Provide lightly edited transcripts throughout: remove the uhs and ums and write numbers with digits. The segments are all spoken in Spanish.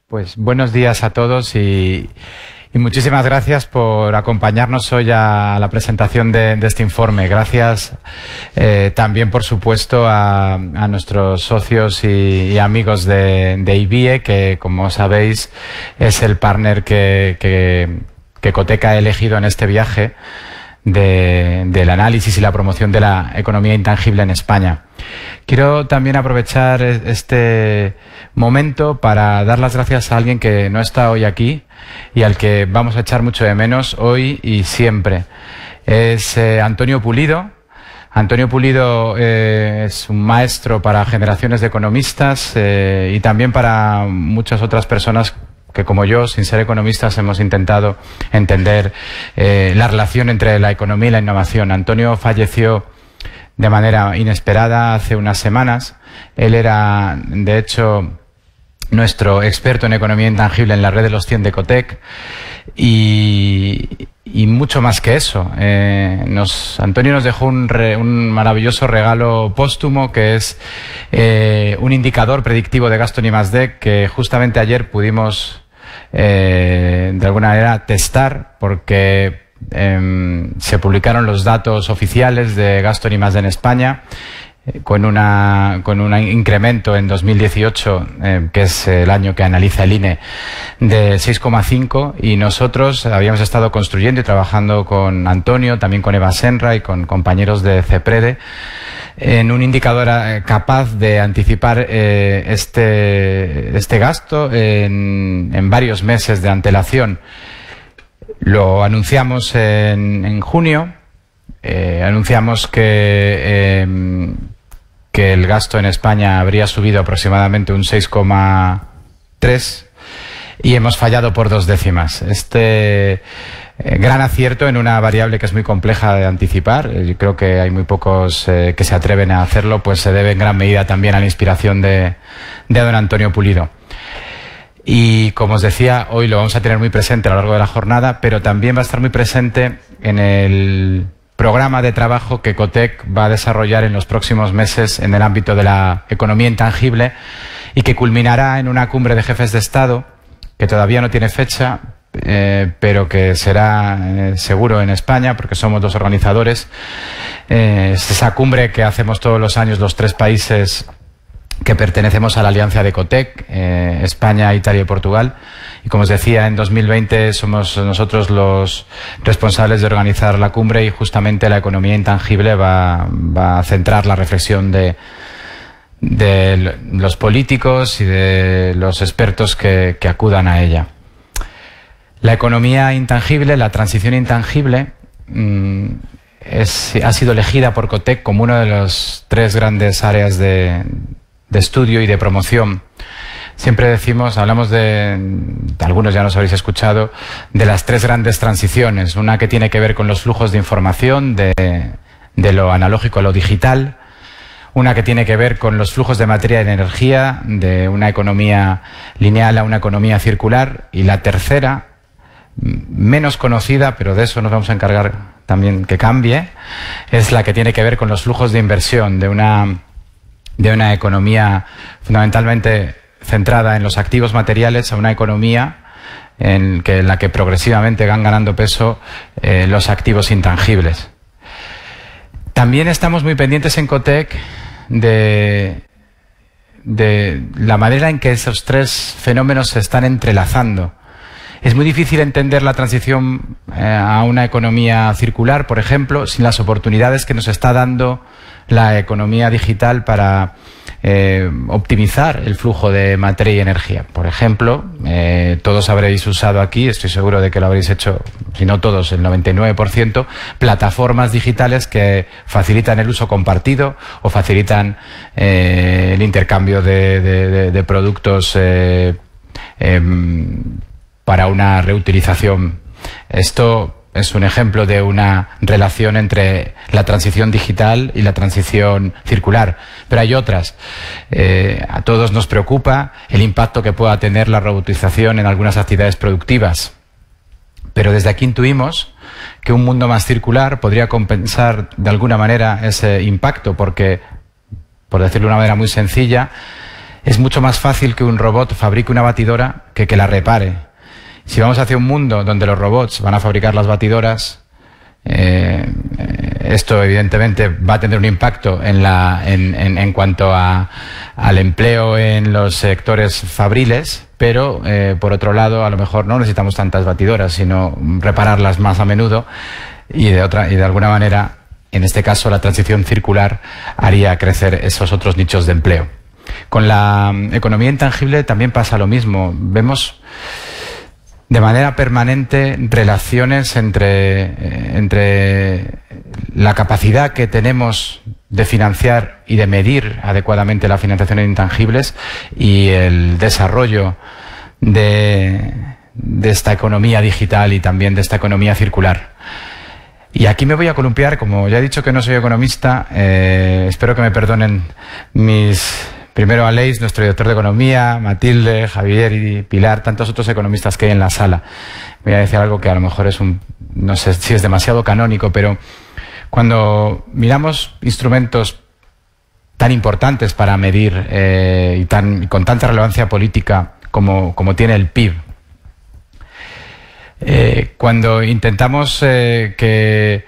Pues buenos días a todos y muchísimas gracias por acompañarnos hoy a la presentación de este informe. Gracias también, por supuesto, a nuestros socios y amigos de IBIE, que, como sabéis, es el partner que Ecotec ha elegido en este viaje del análisis y la promoción de la economía intangible en España. Quiero también aprovechar este momento para dar las gracias a alguien que no está hoy aquí y al que vamos a echar mucho de menos hoy y siempre. Es Antonio Pulido. Antonio Pulido es un maestro para generaciones de economistas y también para muchas otras personas que, como yo, sin ser economistas, hemos intentado entender la relación entre la economía y la innovación. Antonio falleció de manera inesperada hace unas semanas. Él era, de hecho, nuestro experto en economía intangible en la red de los 100 de Ecotec y mucho más que eso. Antonio nos dejó un maravilloso regalo póstumo, que es un indicador predictivo de gasto en I+D, que justamente ayer pudimos de alguna manera testar, porque se publicaron los datos oficiales de gasto en I+D en España con un incremento en 2018, que es el año que analiza el INE, de 6,5, y nosotros habíamos estado construyendo y trabajando con Antonio, también con Eva Senra y con compañeros de CEPREDE, en un indicador capaz de anticipar este gasto en varios meses de antelación. Lo anunciamos en junio, anunciamos que el gasto en España habría subido aproximadamente un 6,3 y hemos fallado por 2 décimas. Este gran acierto en una variable que es muy compleja de anticipar, yo creo que hay muy pocos que se atreven a hacerlo, pues se debe en gran medida también a la inspiración de don Antonio Pulido. Y, como os decía, hoy lo vamos a tener muy presente a lo largo de la jornada, pero también va a estar muy presente en el programa de trabajo que Ecotec va a desarrollar en los próximos meses en el ámbito de la economía intangible y que culminará en una cumbre de jefes de Estado que todavía no tiene fecha, pero que será seguro en España, porque somos los organizadores. Es esa cumbre que hacemos todos los años los 3 países que pertenecemos a la alianza de Ecotec, España, Italia y Portugal. Y, como os decía, en 2020 somos nosotros los responsables de organizar la cumbre, y justamente la economía intangible va a centrar la reflexión de los políticos y de los expertos que acudan a ella. La economía intangible, la transición intangible, ha sido elegida por Ecotec como una de las 3 grandes áreas de estudio y de promoción. Siempre decimos, hablamos algunos ya nos habréis escuchado, de las 3 grandes transiciones. Una que tiene que ver con los flujos de información, de lo analógico a lo digital. Una que tiene que ver con los flujos de materia y de energía, de una economía lineal a una economía circular. Y la tercera, menos conocida, pero de eso nos vamos a encargar también que cambie, es la que tiene que ver con los flujos de inversión, de una economía fundamentalmente centrada en los activos materiales a una economía en la que progresivamente van ganando peso los activos intangibles. También estamos muy pendientes en Ecotec de la manera en que esos 3 fenómenos se están entrelazando. Es muy difícil entender la transición a una economía circular, por ejemplo, sin las oportunidades que nos está dando la economía digital para optimizar el flujo de materia y energía. Por ejemplo, todos habréis usado aquí, estoy seguro de que lo habréis hecho, si no todos, el 99%, plataformas digitales que facilitan el uso compartido o facilitan el intercambio de productos para una reutilización. Esto es un ejemplo de una relación entre la transición digital y la transición circular. Pero hay otras. A todos nos preocupa el impacto que pueda tener la robotización en algunas actividades productivas. Pero desde aquí intuimos que un mundo más circular podría compensar de alguna manera ese impacto, porque, por decirlo de una manera muy sencilla, es mucho más fácil que un robot fabrique una batidora que la repare. Si vamos hacia un mundo donde los robots van a fabricar las batidoras, esto evidentemente va a tener un impacto en cuanto al empleo en los sectores fabriles, pero por otro lado a lo mejor no necesitamos tantas batidoras, sino repararlas más a menudo y de alguna manera, en este caso, la transición circular haría crecer esos otros nichos de empleo. Con la economía intangible también pasa lo mismo. Vemos de manera permanente relaciones entre la capacidad que tenemos de financiar y de medir adecuadamente la financiación en intangibles y el desarrollo de esta economía digital y también de esta economía circular. Y aquí me voy a columpiar, como ya he dicho que no soy economista, espero que me perdonen primero Aleix, nuestro director de Economía, Matilde, Javier y Pilar, tantos otros economistas que hay en la sala. Voy a decir algo que a lo mejor no sé si es demasiado canónico, pero cuando miramos instrumentos tan importantes para medir y con tanta relevancia política como tiene el PIB, cuando intentamos que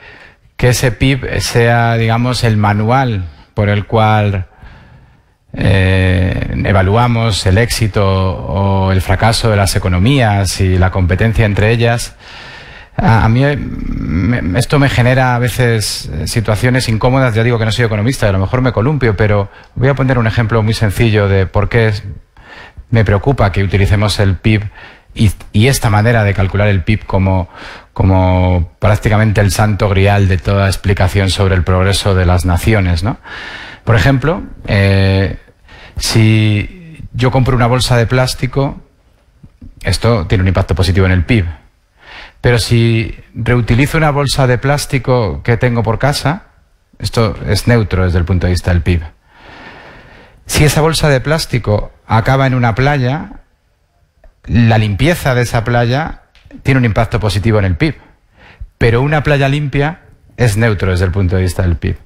ese PIB sea, digamos, el manual por el cual evaluamos el éxito o el fracaso de las economías y la competencia entre ellas, a mí esto me genera a veces situaciones incómodas. Ya digo que no soy economista y a lo mejor me columpio, pero voy a poner un ejemplo muy sencillo de por qué me preocupa que utilicemos el PIB y esta manera de calcular el PIB como prácticamente el santo grial de toda explicación sobre el progreso de las naciones, ¿no? Por ejemplo, si yo compro una bolsa de plástico, esto tiene un impacto positivo en el PIB. Pero si reutilizo una bolsa de plástico que tengo por casa, esto es neutro desde el punto de vista del PIB. Si esa bolsa de plástico acaba en una playa, la limpieza de esa playa tiene un impacto positivo en el PIB. Pero una playa limpia es neutro desde el punto de vista del PIB.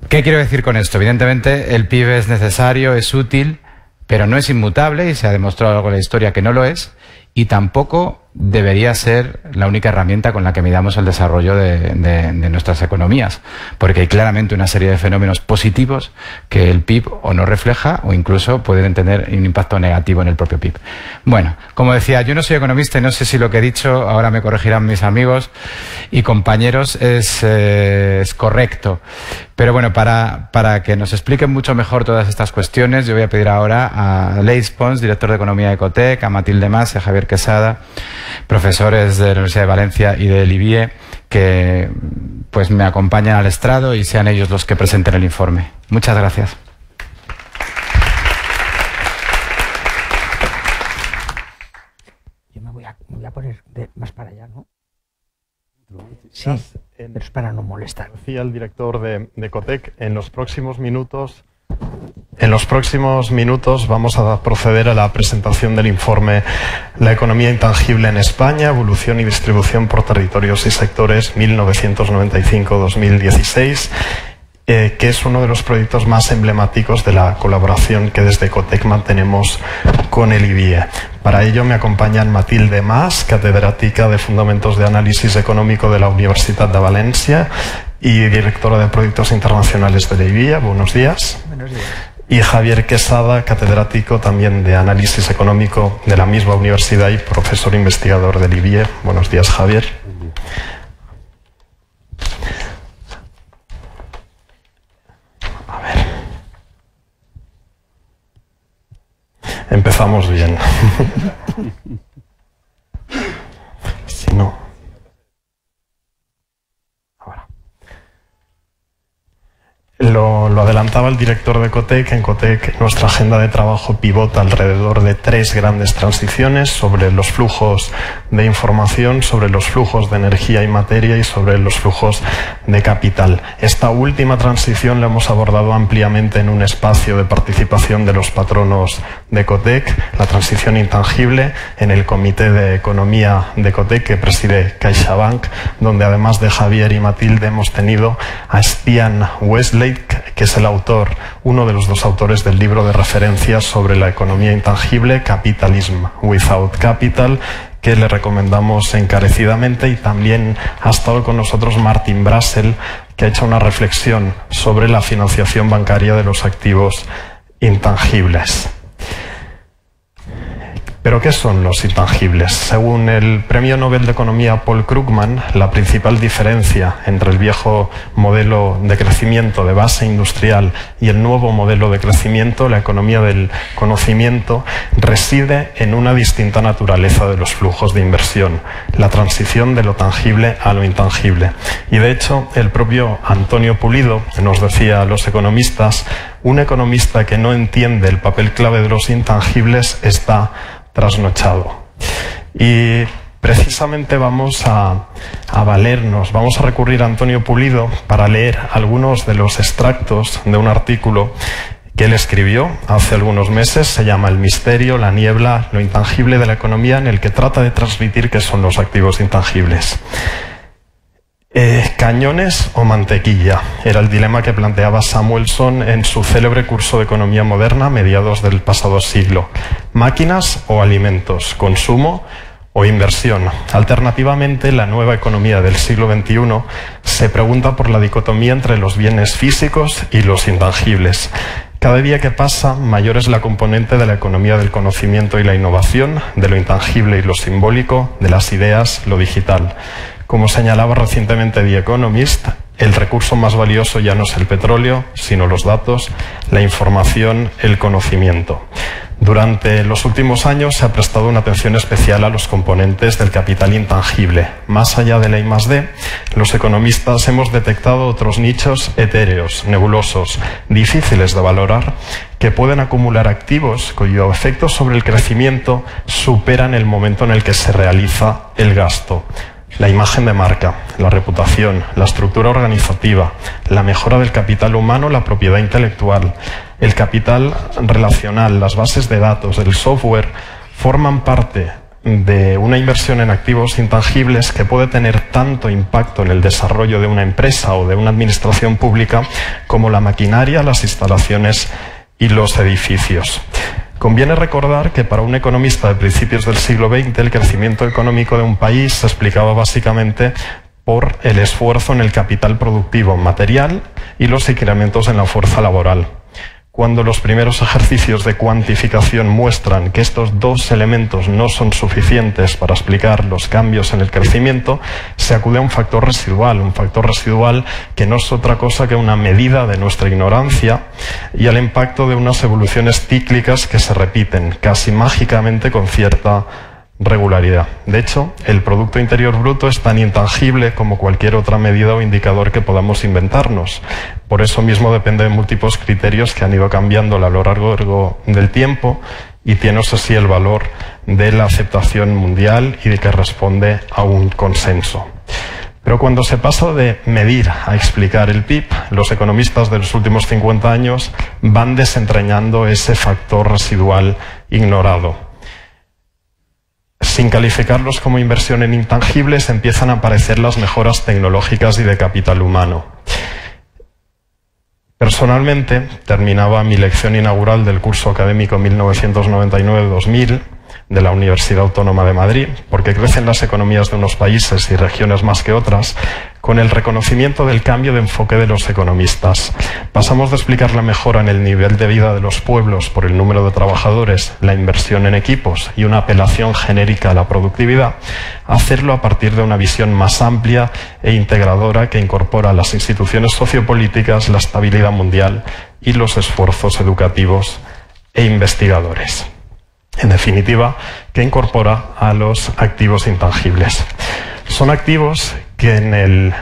¿Qué quiero decir con esto? Evidentemente el PIB es necesario, es útil, pero no es inmutable y se ha demostrado a lo largo de la historia que no lo es, y tampoco debería ser la única herramienta con la que midamos el desarrollo de nuestras economías, porque hay claramente una serie de fenómenos positivos que el PIB o no refleja o incluso pueden tener un impacto negativo en el propio PIB. Bueno, como decía, yo no soy economista y no sé si lo que he dicho, ahora me corregirán mis amigos y compañeros, es correcto. Pero bueno, para que nos expliquen mucho mejor todas estas cuestiones, yo voy a pedir ahora a Aleix Pons, director de Economía de Ecotec, a Matilde Mas y a Javier Quesada, profesores de la Universidad de Valencia y del IBIE, que pues me acompañen al estrado y sean ellos los que presenten el informe. Muchas gracias. Yo me voy a poner más para allá, ¿no? Sí, pero es para no molestar. Decía el director de Ecotec, en los próximos minutos vamos a proceder a la presentación del informe La economía intangible en España, evolución y distribución por territorios y sectores 1995-2016, que es uno de los proyectos más emblemáticos de la colaboración que desde Ecotec mantenemos con el IBIE. Para ello me acompañan Matilde Mas, catedrática de Fundamentos de Análisis Económico de la Universitat de Valencia y directora de Proyectos Internacionales del IBIE. Buenos días. Buenos días. Y Javier Quesada, catedrático también de Análisis Económico de la misma universidad y profesor investigador del IBIE. Buenos días, Javier. A ver. Empezamos bien. Si no. Ahora. Lo adelantaba el director de Ecotec. En Ecotec nuestra agenda de trabajo pivota alrededor de tres grandes transiciones: sobre los flujos de información, sobre los flujos de energía y materia y sobre los flujos de capital. Esta última transición la hemos abordado ampliamente en un espacio de participación de los patronos de Ecotec, la transición intangible, en el Comité de Economía de Ecotec que preside CaixaBank, donde además de Javier y Matilde hemos tenido a Stian Westlake, que es el autor, uno de los dos autores del libro de referencia sobre la economía intangible, Capitalism Without Capital, que le recomendamos encarecidamente, y también ha estado con nosotros Martin Brassel, que ha hecho una reflexión sobre la financiación bancaria de los activos intangibles. ¿Pero qué son los intangibles? Según el Premio Nobel de Economía Paul Krugman, la principal diferencia entre el viejo modelo de crecimiento de base industrial y el nuevo modelo de crecimiento, la economía del conocimiento, reside en una distinta naturaleza de los flujos de inversión, la transición de lo tangible a lo intangible. Y de hecho, el propio Antonio Pulido nos decía a los economistas: un economista que no entiende el papel clave de los intangibles está trasnochado. Y precisamente vamos a valernos, vamos a recurrir a Antonio Pulido para leer algunos de los extractos de un artículo que él escribió hace algunos meses. Se llama El misterio, la niebla, lo intangible de la economía, en el que trata de transmitir qué son los activos intangibles. ¿Cañones o mantequilla? Era el dilema que planteaba Samuelson en su célebre curso de economía moderna a mediados del pasado siglo. ¿Máquinas o alimentos? ¿Consumo o inversión? Alternativamente, la nueva economía del siglo XXI se pregunta por la dicotomía entre los bienes físicos y los intangibles. Cada día que pasa, mayor es la componente de la economía del conocimiento y la innovación, de lo intangible y lo simbólico, de las ideas, lo digital. Como señalaba recientemente The Economist, el recurso más valioso ya no es el petróleo, sino los datos, la información, el conocimiento. Durante los últimos años se ha prestado una atención especial a los componentes del capital intangible. Más allá de la I+D, los economistas hemos detectado otros nichos etéreos, nebulosos, difíciles de valorar, que pueden acumular activos cuyo efecto sobre el crecimiento superan el momento en el que se realiza el gasto. La imagen de marca, la reputación, la estructura organizativa, la mejora del capital humano, la propiedad intelectual, el capital relacional, las bases de datos, el software, forman parte de una inversión en activos intangibles que puede tener tanto impacto en el desarrollo de una empresa o de una administración pública como la maquinaria, las instalaciones y los edificios. Conviene recordar que para un economista de principios del siglo XX el crecimiento económico de un país se explicaba básicamente por el esfuerzo en el capital productivo material y los incrementos en la fuerza laboral. Cuando los primeros ejercicios de cuantificación muestran que estos dos elementos no son suficientes para explicar los cambios en el crecimiento, se acude a un factor residual que no es otra cosa que una medida de nuestra ignorancia y al impacto de unas evoluciones cíclicas que se repiten casi mágicamente con cierta regularidad. De hecho, el Producto Interior Bruto es tan intangible como cualquier otra medida o indicador que podamos inventarnos. Por eso mismo depende de múltiples criterios que han ido cambiando a lo largo del tiempo y tiene, eso sí, el valor de la aceptación mundial y de que responde a un consenso. Pero cuando se pasa de medir a explicar el PIB, los economistas de los últimos 50 años van desentrañando ese factor residual ignorado. Sin calificarlos como inversión en intangibles, empiezan a aparecer las mejoras tecnológicas y de capital humano. Personalmente, terminaba mi lección inaugural del curso académico 1999-2000 de la Universidad Autónoma de Madrid, porque crecen las economías de unos países y regiones más que otras, con el reconocimiento del cambio de enfoque de los economistas. Pasamos de explicar la mejora en el nivel de vida de los pueblos por el número de trabajadores, la inversión en equipos y una apelación genérica a la productividad, a hacerlo a partir de una visión más amplia e integradora que incorpora las instituciones sociopolíticas, la estabilidad mundial y los esfuerzos educativos e investigadores. En definitiva, que incorpora a los activos intangibles. Son activos que en el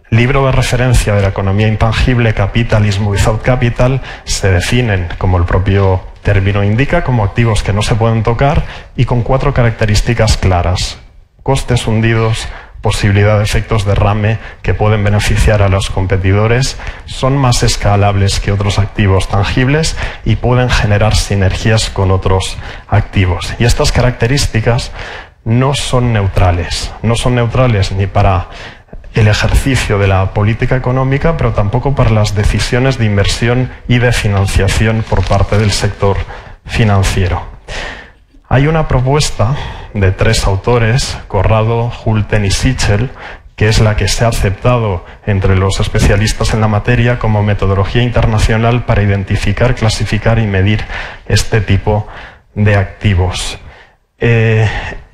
libro de referencia de la economía intangible, Capitalism Without Capital, se definen, como el propio término indica, como activos que no se pueden tocar y con 4 características claras: costes hundidos, posibilidad de efectos derrame que pueden beneficiar a los competidores, son más escalables que otros activos tangibles y pueden generar sinergias con otros activos. Y estas características no son neutrales ni para el ejercicio de la política económica, pero tampoco para las decisiones de inversión y de financiación por parte del sector financiero. Hay una propuesta de 3 autores, Corrado, Hulten y Sichel, que es la que se ha aceptado entre los especialistas en la materia como metodología internacional para identificar, clasificar y medir este tipo de activos.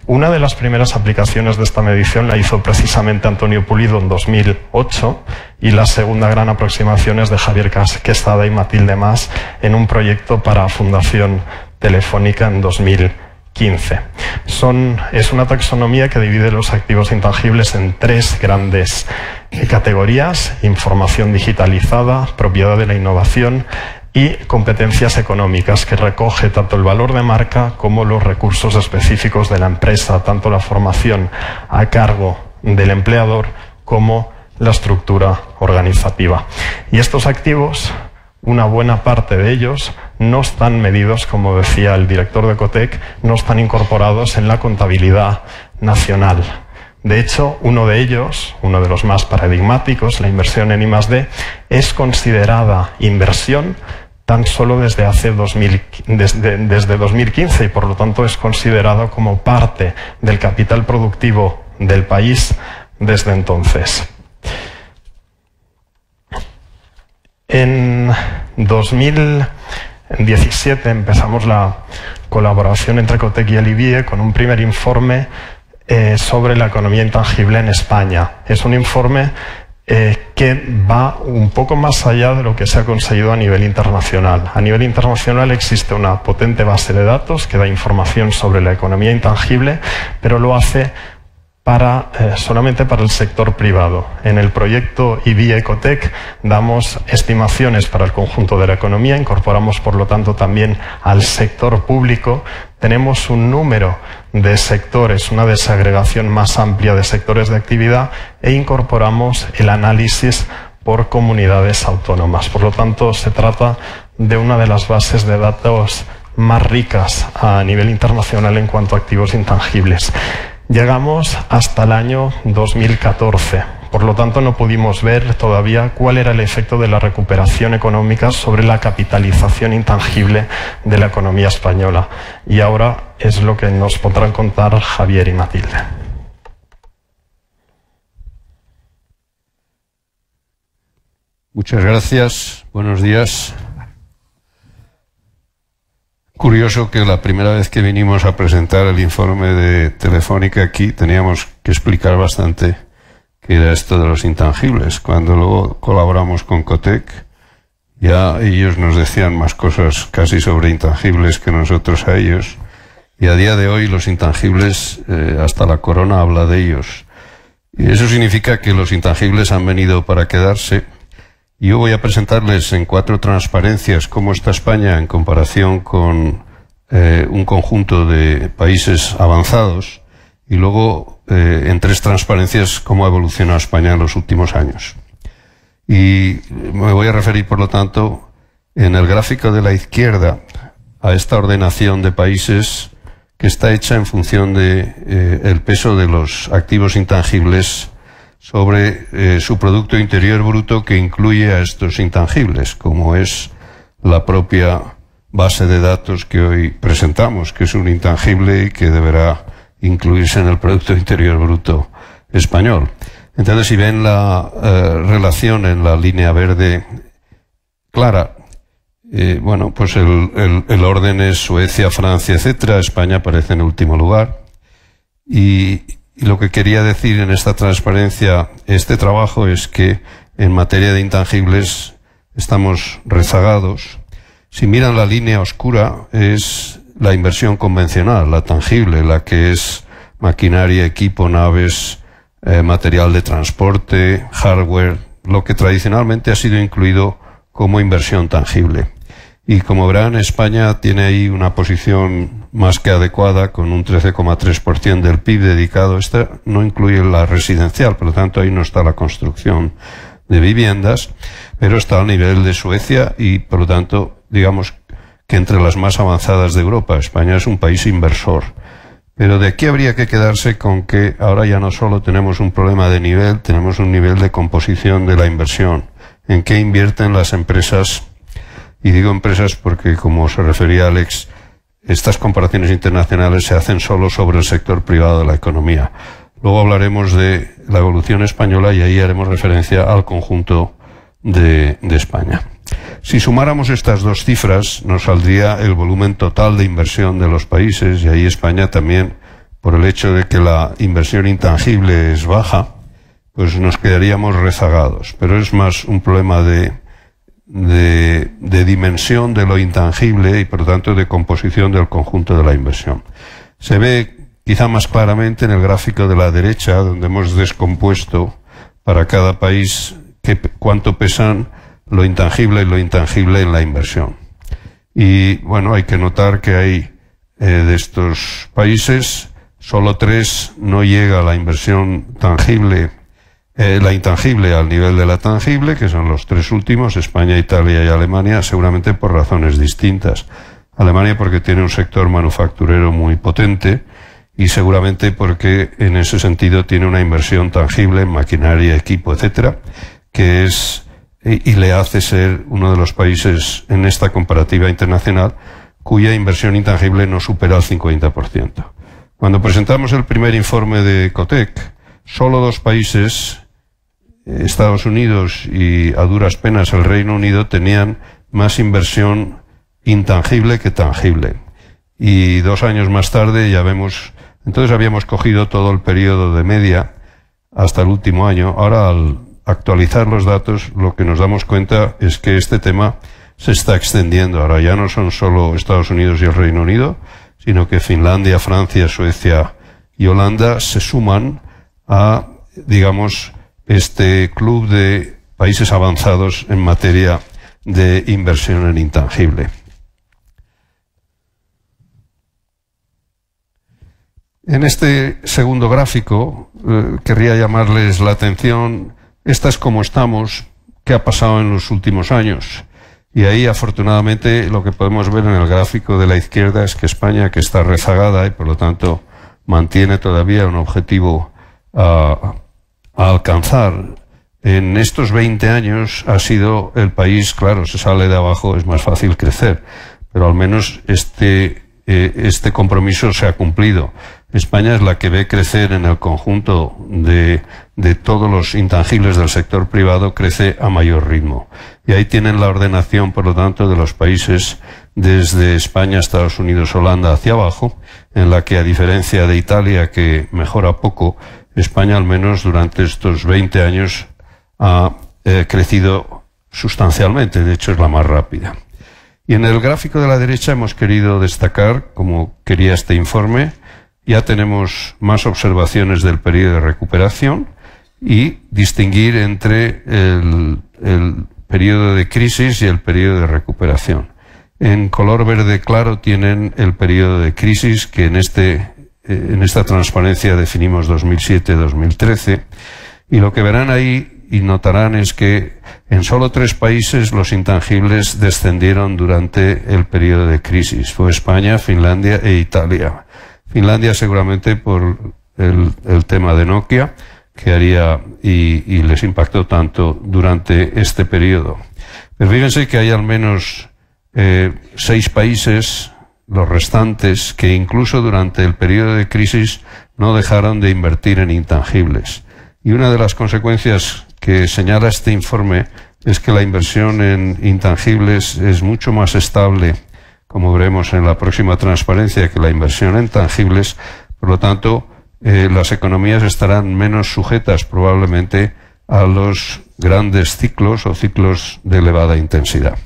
Una de las primeras aplicaciones de esta medición la hizo precisamente Antonio Pulido en 2008 y la segunda gran aproximación es de Javier Quesada y Matilde Mas en un proyecto para Fundación Telefónica en 2015. Es una taxonomía que divide los activos intangibles en 3 grandes categorías: información digitalizada, propiedad de la innovación y competencias económicas, que recoge tanto el valor de marca como los recursos específicos de la empresa, tanto la formación a cargo del empleador como la estructura organizativa. Y estos activos, una buena parte de ellos, no están medidos, como decía el director de Ecotec, no están incorporados en la contabilidad nacional. De hecho, uno de ellos, uno de los más paradigmáticos, la inversión en I+D, es considerada inversión tan solo desde 2015 y por lo tanto es considerado como parte del capital productivo del país desde entonces. En 2017 empezamos la colaboración entre Ecotec y el IBIE con un primer informe sobre la economía intangible en España. Es un informe que va un poco más allá de lo que se ha conseguido a nivel internacional. A nivel internacional existe una potente base de datos que da información sobre la economía intangible, pero lo hace solamente para el sector privado. En el proyecto IBIE Ecotec damos estimaciones para el conjunto de la economía, incorporamos por lo tanto también al sector público. Tenemos un número de sectores, una desagregación más amplia de sectores de actividad e incorporamos el análisis por comunidades autónomas. Por lo tanto, se trata de una de las bases de datos más ricas a nivel internacional en cuanto a activos intangibles. Llegamos hasta el año 2014. Por lo tanto, no pudimos ver todavía cuál era el efecto de la recuperación económica sobre la capitalización intangible de la economía española. Y ahora es lo que nos podrán contar Javier y Matilde. Muchas gracias. Buenos días. Curioso que la primera vez que vinimos a presentar el informe de Telefónica aquí teníamos que explicar bastante qué era esto de los intangibles. Cuando luego colaboramos con Ecotec, ya ellos nos decían más cosas casi sobre intangibles que nosotros a ellos. Y a día de hoy los intangibles, hasta la corona habla de ellos. Y eso significa que los intangibles han venido para quedarse. Y yo voy a presentarles en 4 transparencias cómo está España en comparación con un conjunto de países avanzados y luego en 3 transparencias cómo ha evolucionado España en los últimos años. Y me voy a referir, por lo tanto, en el gráfico de la izquierda a esta ordenación de países que está hecha en función de el peso de los activos intangibles sobre su Producto Interior Bruto, que incluye a estos intangibles, como es la propia base de datos que hoy presentamos, que es un intangible y que deberá incluirse en el Producto Interior Bruto español. Entonces, si ven la relación en la línea verde clara, bueno, pues el orden es Suecia, Francia, etcétera. España aparece en último lugar. Y lo que quería decir en esta transparencia, este trabajo, es que en materia de intangibles estamos rezagados. Si miran la línea oscura, es la inversión convencional, la tangible, la que es maquinaria, equipo, naves, material de transporte, hardware, lo que tradicionalmente ha sido incluido como inversión tangible. Y como verán, España tiene ahí una posición más que adecuada, con un 13,3% del PIB dedicado. Esta no incluye la residencial, por lo tanto ahí no está la construcción de viviendas, pero está al nivel de Suecia y, por lo tanto, digamos que entre las más avanzadas de Europa. España es un país inversor. Pero de aquí habría que quedarse con que ahora ya no solo tenemos un problema de nivel, tenemos un nivel de composición de la inversión. ¿En qué invierten las empresas? Y digo empresas porque, como se refería Alex, estas comparaciones internacionales se hacen solo sobre el sector privado de la economía. Luego hablaremos de la evolución española y ahí haremos referencia al conjunto de España. Si sumáramos estas dos cifras, nos saldría el volumen total de inversión de los países, y ahí España también, por el hecho de que la inversión intangible es baja, pues nos quedaríamos rezagados. Pero es más un problema de dimensión de lo intangible y, por lo tanto, de composición del conjunto de la inversión. Se ve quizá más claramente en el gráfico de la derecha, donde hemos descompuesto para cada país cuánto pesan lo intangible y lo intangible en la inversión. Y bueno, hay que notar que hay de estos países, solo 3 no llega a la inversión tangible, la intangible al nivel de la tangible, que son los 3 últimos, España, Italia y Alemania, seguramente por razones distintas. Alemania porque tiene un sector manufacturero muy potente y seguramente porque en ese sentido tiene una inversión tangible en maquinaria, equipo, etcétera, que es y le hace ser uno de los países en esta comparativa internacional cuya inversión intangible no supera el 50%. Cuando presentamos el primer informe de Cotec, solo 2 países, Estados Unidos y a duras penas el Reino Unido, tenían más inversión intangible que tangible. Y 2 años más tarde ya vemos, entonces habíamos cogido todo el periodo de media hasta el último año. Ahora, al actualizar los datos, lo que nos damos cuenta es que este tema se está extendiendo. Ahora ya no son solo Estados Unidos y el Reino Unido, sino que Finlandia, Francia, Suecia y Holanda se suman a, digamos, este club de países avanzados en materia de inversión en intangible. En este segundo gráfico querría llamarles la atención. Esta es como estamos, qué ha pasado en los últimos años. Y ahí, afortunadamente, lo que podemos ver en el gráfico de la izquierda es que España, que está rezagada y por lo tanto mantiene todavía un objetivo a alcanzar, en estos 20 años ha sido el país, claro, se sale de abajo, es más fácil crecer, pero al menos este compromiso se ha cumplido. España es la que ve crecer en el conjunto de todos los intangibles del sector privado, crece a mayor ritmo. Y ahí tienen la ordenación, por lo tanto, de los países desde España, Estados Unidos, Holanda hacia abajo, en la que, a diferencia de Italia, que mejora poco, España, al menos durante estos 20 años, ha crecido sustancialmente. De hecho, es la más rápida. Y en el gráfico de la derecha hemos querido destacar, como quería este informe, ya tenemos más observaciones del periodo de recuperación y distinguir entre el periodo de crisis y el periodo de recuperación. En color verde claro tienen el periodo de crisis, que en esta transparencia definimos 2007-2013, y lo que verán ahí y notarán es que en solo 3 países los intangibles descendieron durante el periodo de crisis. Fue España, Finlandia e Italia. Finlandia seguramente por el tema de Nokia, que haría y les impactó tanto durante este periodo. Pero fíjense que hay al menos 6 países, los restantes, que incluso durante el periodo de crisis no dejaron de invertir en intangibles. Y una de las consecuencias que señala este informe es que la inversión en intangibles es mucho más estable, como veremos en la próxima transparencia, que la inversión en tangibles. Por lo tanto, las economías estarán menos sujetas probablemente a los grandes ciclos o ciclos de elevada intensidad.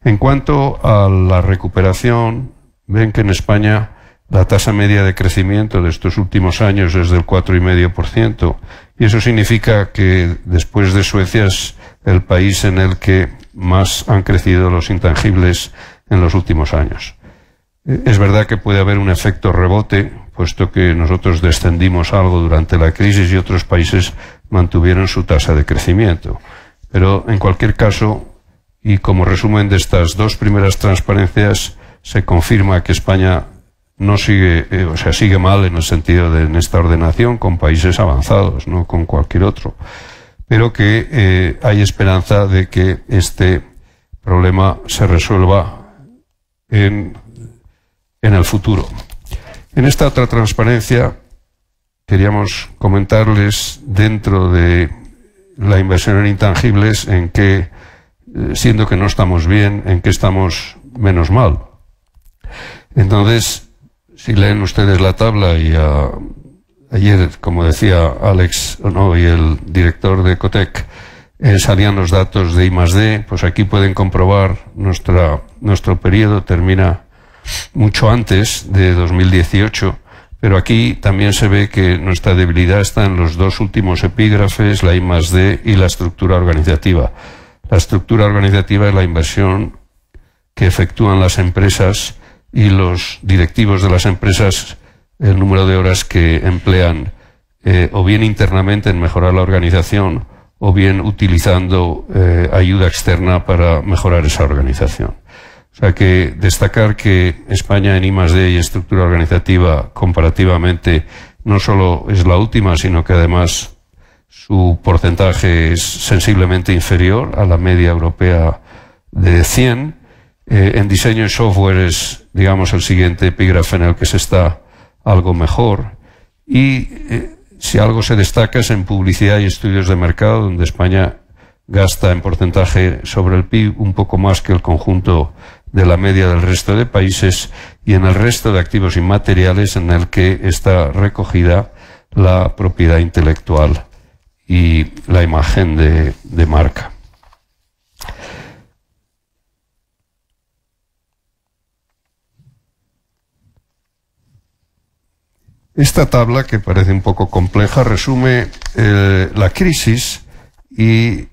En cuanto a la recuperación, ven que en España la tasa media de crecimiento de estos últimos años es del 4,5%, y eso significa que después de Suecia es el país en el que más han crecido los intangibles en los últimos años. Es verdad que puede haber un efecto rebote, puesto que nosotros descendimos algo durante la crisis y otros países mantuvieron su tasa de crecimiento. Pero en cualquier caso, y como resumen de estas dos primeras transparencias, se confirma que España no sigue, sigue mal en el sentido de en esta ordenación con países avanzados, no con cualquier otro. Pero que hay esperanza de que este problema se resuelva en el futuro. En esta otra transparencia queríamos comentarles, dentro de la inversión en intangibles, en que, siendo que no estamos bien, en que estamos menos mal. Entonces, si leen ustedes la tabla, y ayer, como decía Alex y el director de Cotec, salían los datos de I+D, pues aquí pueden comprobar nuestro periodo termina mucho antes de 2018, pero aquí también se ve que nuestra debilidad está en los dos últimos epígrafes, la I+D y la estructura organizativa. La estructura organizativa es la inversión que efectúan las empresas y los directivos de las empresas, el número de horas que emplean o bien internamente en mejorar la organización o bien utilizando ayuda externa para mejorar esa organización. O sea que destacar que España en I+D y estructura organizativa comparativamente no solo es la última, sino que además su porcentaje es sensiblemente inferior a la media europea de 100. En diseño y software es, digamos, el siguiente epígrafe en el que se está algo mejor. Y si algo se destaca es en publicidad y estudios de mercado, donde España gasta en porcentaje sobre el PIB un poco más que el conjunto de la media del resto de países, y en el resto de activos inmateriales en el que está recogida la propiedad intelectual y la imagen de marca. Esta tabla, que parece un poco compleja, resume la crisis y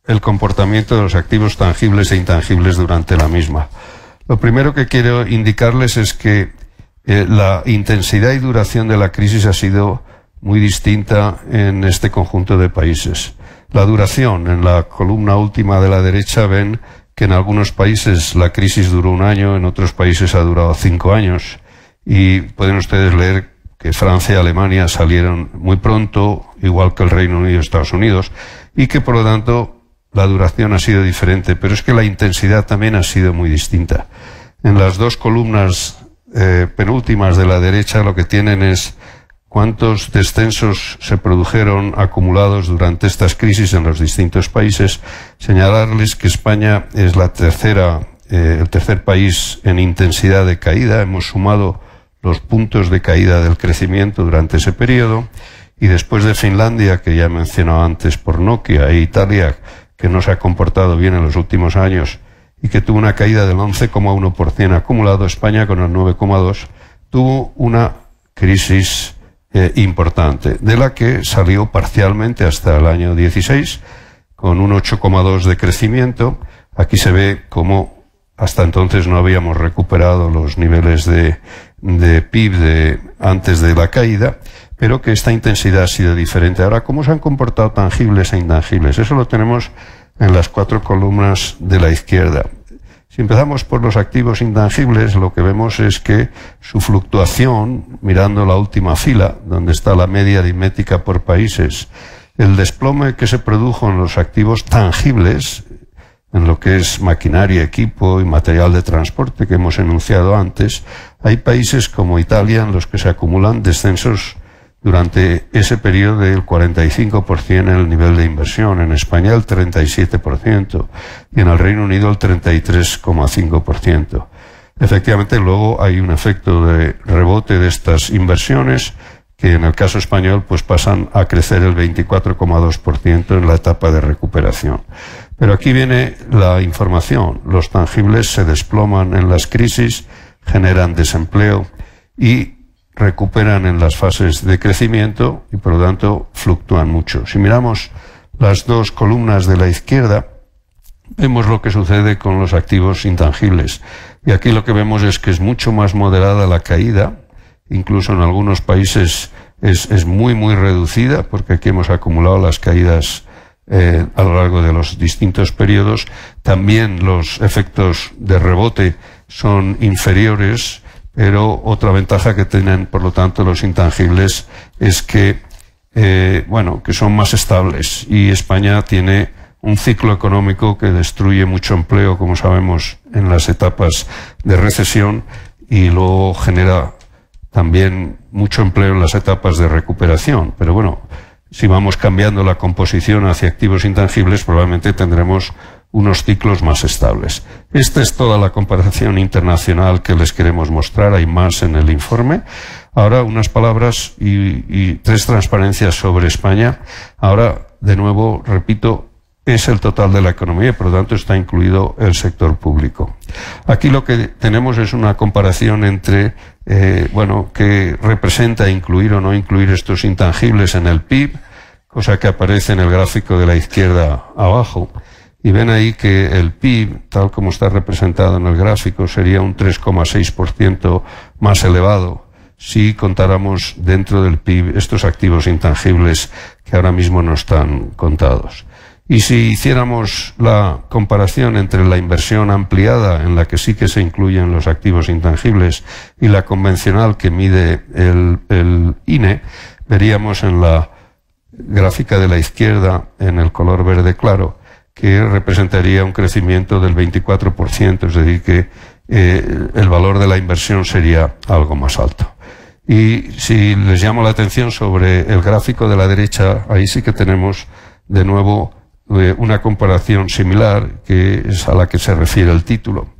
el comportamiento de los activos tangibles e intangibles durante la misma. Lo primero que quiero indicarles es que la intensidad y duración de la crisis ha sido muy distinta en este conjunto de países. La duración, en la columna última de la derecha ven que en algunos países la crisis duró 1 año, en otros países ha durado 5 años, y pueden ustedes leer que Francia y Alemania salieron muy pronto, igual que el Reino Unido y Estados Unidos, y que por lo tanto la duración ha sido diferente, pero es que la intensidad también ha sido muy distinta. En las dos columnas penúltimas de la derecha lo que tienen es cuántos descensos se produjeron acumulados durante estas crisis en los distintos países. Señalarles que España es el tercer país en intensidad de caída. Hemos sumado los puntos de caída del crecimiento durante ese periodo, y después de Finlandia, que ya he mencionado antes por Nokia, e Italia, que no se ha comportado bien en los últimos años y que tuvo una caída del 11,1% acumulado, España, con el 9,2%, tuvo una crisis importante, de la que salió parcialmente hasta el año 16, con un 8,2% de crecimiento. Aquí se ve cómo hasta entonces no habíamos recuperado los niveles de PIB antes de la caída, pero que esta intensidad ha sido diferente. Ahora, ¿cómo se han comportado tangibles e intangibles? Eso lo tenemos en las 4 columnas de la izquierda. Si empezamos por los activos intangibles, lo que vemos es que su fluctuación, mirando la última fila, donde está la media aritmética por países, el desplome que se produjo en los activos tangibles, en lo que es maquinaria, equipo y material de transporte que hemos enunciado antes, hay países como Italia en los que se acumulan descensos durante ese periodo del 45% en el nivel de inversión, en España el 37% y en el Reino Unido el 33,5%. Efectivamente, luego hay un efecto de rebote de estas inversiones que en el caso español pues pasan a crecer el 24,2% en la etapa de recuperación. Pero aquí viene la información. Los tangibles se desploman en las crisis, generan desempleo y recuperan en las fases de crecimiento y por lo tanto fluctúan mucho. Si miramos las dos columnas de la izquierda, vemos lo que sucede con los activos intangibles. Y aquí lo que vemos es que es mucho más moderada la caída, incluso en algunos países es muy reducida, porque aquí hemos acumulado las caídas a lo largo de los distintos periodos. También los efectos de rebote son inferiores, pero otra ventaja que tienen, por lo tanto, los intangibles es que, que son más estables, y España tiene un ciclo económico que destruye mucho empleo, como sabemos, en las etapas de recesión, y luego genera también mucho empleo en las etapas de recuperación. Pero bueno, si vamos cambiando la composición hacia activos intangibles, probablemente tendremos unos ciclos más estables. Esta es toda la comparación internacional que les queremos mostrar. Hay más en el informe. Ahora unas palabras y 3 transparencias sobre España. Ahora, de nuevo, repito, es el total de la economía y por lo tanto está incluido el sector público. Aquí lo que tenemos es una comparación entre qué representa incluir o no incluir estos intangibles en el PIB, cosa que aparece en el gráfico de la izquierda abajo. Y ven ahí que el PIB, tal como está representado en el gráfico, sería un 3,6% más elevado si contáramos dentro del PIB estos activos intangibles que ahora mismo no están contados. Y si hiciéramos la comparación entre la inversión ampliada, en la que sí que se incluyen los activos intangibles, y la convencional que mide el INE, veríamos en la gráfica de la izquierda, en el color verde claro, que representaría un crecimiento del 24%, es decir, que el valor de la inversión sería algo más alto. Y si les llamo la atención sobre el gráfico de la derecha, ahí sí que tenemos de nuevo una comparación similar, que es a la que se refiere el título.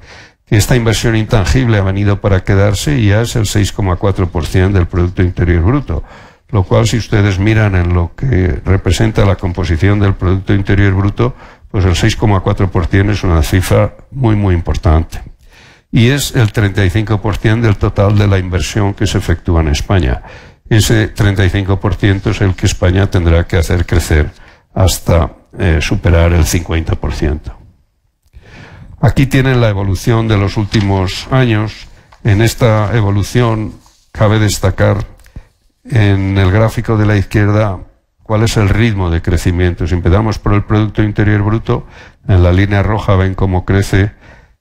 Esta inversión intangible ha venido para quedarse y ya es el 6,4% del Producto Interior Bruto, lo cual, si ustedes miran en lo que representa la composición del Producto Interior Bruto, pues el 6,4% es una cifra muy importante. Y es el 35% del total de la inversión que se efectúa en España. Ese 35% es el que España tendrá que hacer crecer hasta superar el 50%. Aquí tienen la evolución de los últimos años. En esta evolución cabe destacar en el gráfico de la izquierda cuál es el ritmo de crecimiento. Si empezamos por el Producto Interior Bruto, en la línea roja ven cómo crece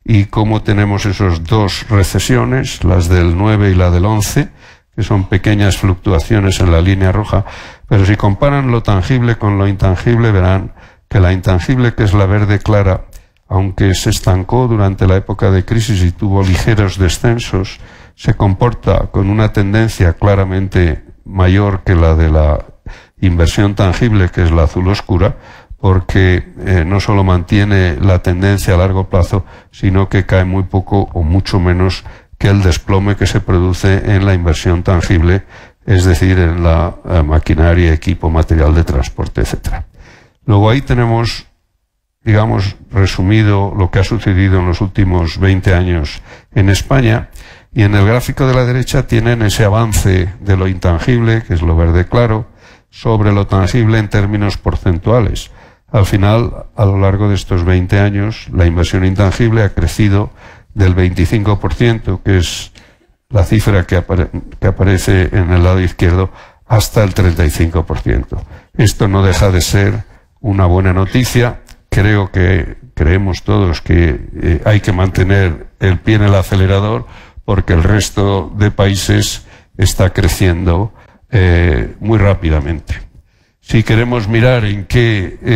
y cómo tenemos esos 2 recesiones, las del 9 y la del 11, que son pequeñas fluctuaciones en la línea roja, pero si comparan lo tangible con lo intangible, verán que la intangible, que es la verde clara, aunque se estancó durante la época de crisis y tuvo ligeros descensos, se comporta con una tendencia claramente mayor que la de la inversión tangible, que es la azul oscura, porque no solo mantiene la tendencia a largo plazo, sino que cae muy poco o mucho menos que el desplome que se produce en la inversión tangible, es decir, en la maquinaria, equipo, material de transporte, etc. Luego ahí tenemos, digamos, resumido lo que ha sucedido en los últimos 20 años en España, y en el gráfico de la derecha tienen ese avance de lo intangible, que es lo verde claro, sobre lo tangible en términos porcentuales. Al final, a lo largo de estos 20 años, la inversión intangible ha crecido del 25%, que es la cifra que aparece en el lado izquierdo, hasta el 35%. Esto no deja de ser una buena noticia. Creemos todos que hay que mantener el pie en el acelerador, porque el resto de países está creciendo muy rápidamente. Si queremos mirar en qué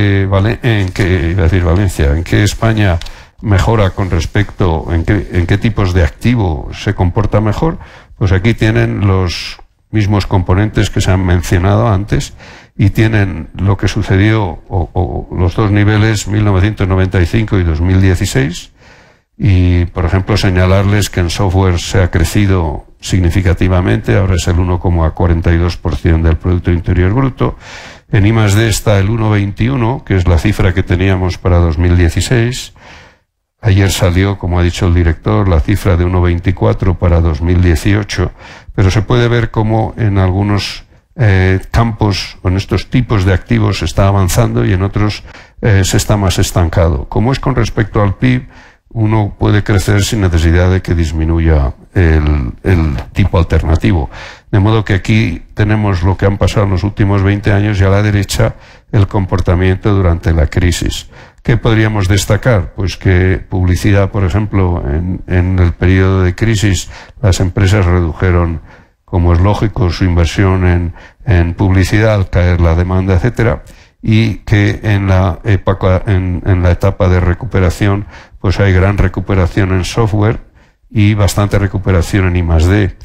España mejora con respecto, en qué tipos de activo se comporta mejor, pues aquí tienen los mismos componentes que se han mencionado antes, y tienen lo que sucedió, o los 2 niveles, 1995 y 2016, y por ejemplo señalarles que en software se ha crecido significativamente, ahora es el 1,42% del Producto Interior Bruto. En I+D está el 1,21, que es la cifra que teníamos para 2016. Ayer salió, como ha dicho el director, la cifra de 1,24 para 2018, pero se puede ver cómo en algunos campos, o en estos tipos de activos, se está avanzando y en otros se está más estancado. Como es con respecto al PIB, uno puede crecer sin necesidad de que disminuya el tipo alternativo. De modo que aquí tenemos lo que han pasado en los últimos 20 años y a la derecha el comportamiento durante la crisis. ¿Qué podríamos destacar? Pues que publicidad, por ejemplo, en el periodo de crisis las empresas redujeron, como es lógico, su inversión en publicidad al caer la demanda, etcétera, y que en la etapa de recuperación pues hay gran recuperación en software y bastante recuperación en I+D.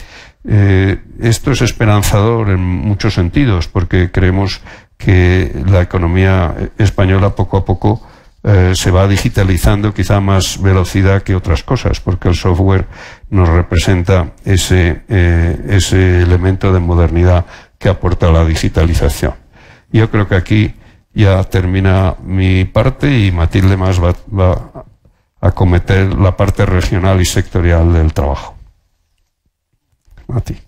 Esto es esperanzador en muchos sentidos, porque creemos que la economía española poco a poco se va digitalizando quizá a más velocidad que otras cosas, porque el software nos representa ese elemento de modernidad que aporta la digitalización. Yo creo que aquí ya termina mi parte y Matilde Mas va a acometer la parte regional y sectorial del trabajo. A ti.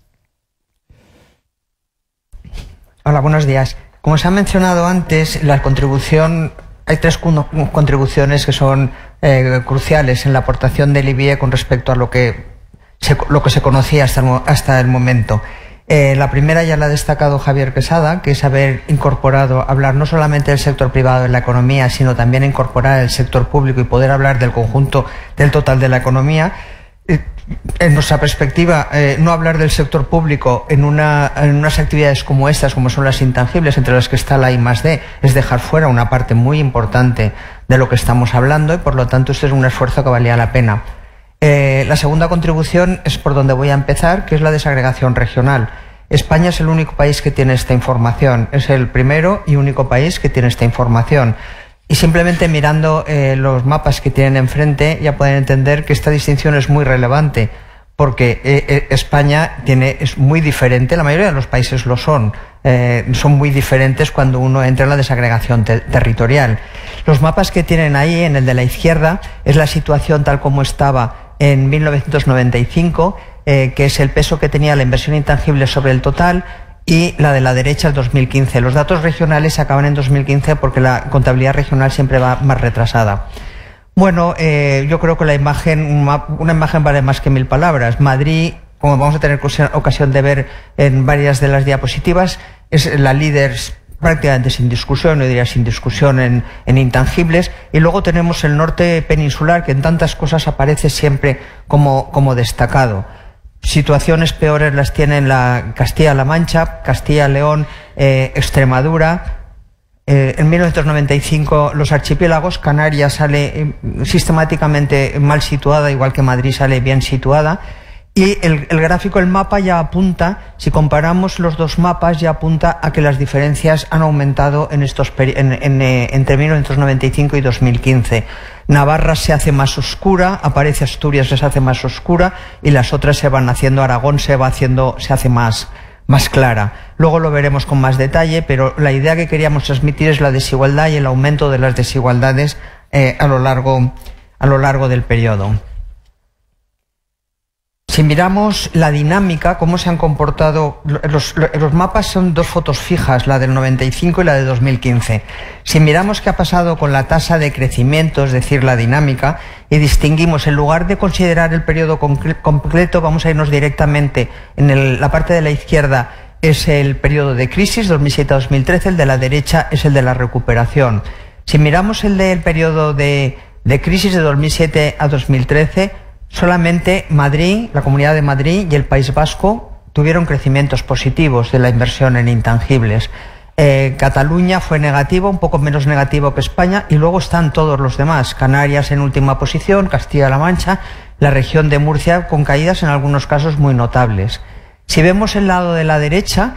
Hola, buenos días. Como se ha mencionado antes, la contribución, hay tres contribuciones que son cruciales en la aportación del IBIE con respecto a lo que se conocía hasta el momento. La primera ya la ha destacado Javier Quesada, que es haber incorporado, hablar no solamente del sector privado en la economía, sino también incorporar el sector público y poder hablar del conjunto del total de la economía. En nuestra perspectiva, no hablar del sector público en unas actividades como estas, como son las intangibles, entre las que está la I+D, es dejar fuera una parte muy importante de lo que estamos hablando y, por lo tanto, este es un esfuerzo que valía la pena. La segunda contribución es por donde voy a empezar, que es la desagregación regional. España es el único país que tiene esta información, es el primero y único país que tiene esta información. Y simplemente mirando los mapas que tienen enfrente ya pueden entender que esta distinción es muy relevante, porque España es muy diferente, la mayoría de los países lo son muy diferentes cuando uno entra en la desagregación territorial. Los mapas que tienen ahí, en el de la izquierda, es la situación tal como estaba en 1995, que es el peso que tenía la inversión intangible sobre el total, y la de la derecha el 2015. Los datos regionales se acaban en 2015 porque la contabilidad regional siempre va más retrasada. Bueno, yo creo que una imagen vale más que 1000 palabras. Madrid, como vamos a tener ocasión de ver en varias de las diapositivas, es la líder prácticamente sin discusión, yo diría sin discusión en intangibles, y luego tenemos el norte peninsular, que en tantas cosas aparece siempre como destacado. Situaciones peores las tienen la Castilla-La Mancha, Castilla-León, Extremadura. En 1995 los archipiélagos, Canarias sale sistemáticamente mal situada, igual que Madrid sale bien situada. Y el gráfico, el mapa ya apunta, si comparamos los dos mapas, ya apunta a que las diferencias han aumentado entre 1995 y 2015. Navarra se hace más oscura, aparece Asturias, se hace más oscura, y las otras se van haciendo, Aragón se hace más clara. Luego lo veremos con más detalle, pero la idea que queríamos transmitir es la desigualdad y el aumento de las desigualdades a lo largo del periodo. Si miramos la dinámica, cómo se han comportado, los mapas son dos fotos fijas, la del 95 y la de 2015. Si miramos qué ha pasado con la tasa de crecimiento, es decir, la dinámica, y distinguimos, en lugar de considerar el periodo completo, vamos a irnos directamente en la parte de la izquierda, es el periodo de crisis, 2007-2013, el de la derecha es el de la recuperación. Si miramos el del periodo de crisis de 2007 a 2013, solamente Madrid, la Comunidad de Madrid y el País Vasco tuvieron crecimientos positivos de la inversión en intangibles. Cataluña fue negativo, un poco menos negativo que España, y luego están todos los demás. Incluso en última posición, Castilla-La Mancha, la región de Murcia con caídas en algunos casos muy notables. Si vemos el lado de la derecha,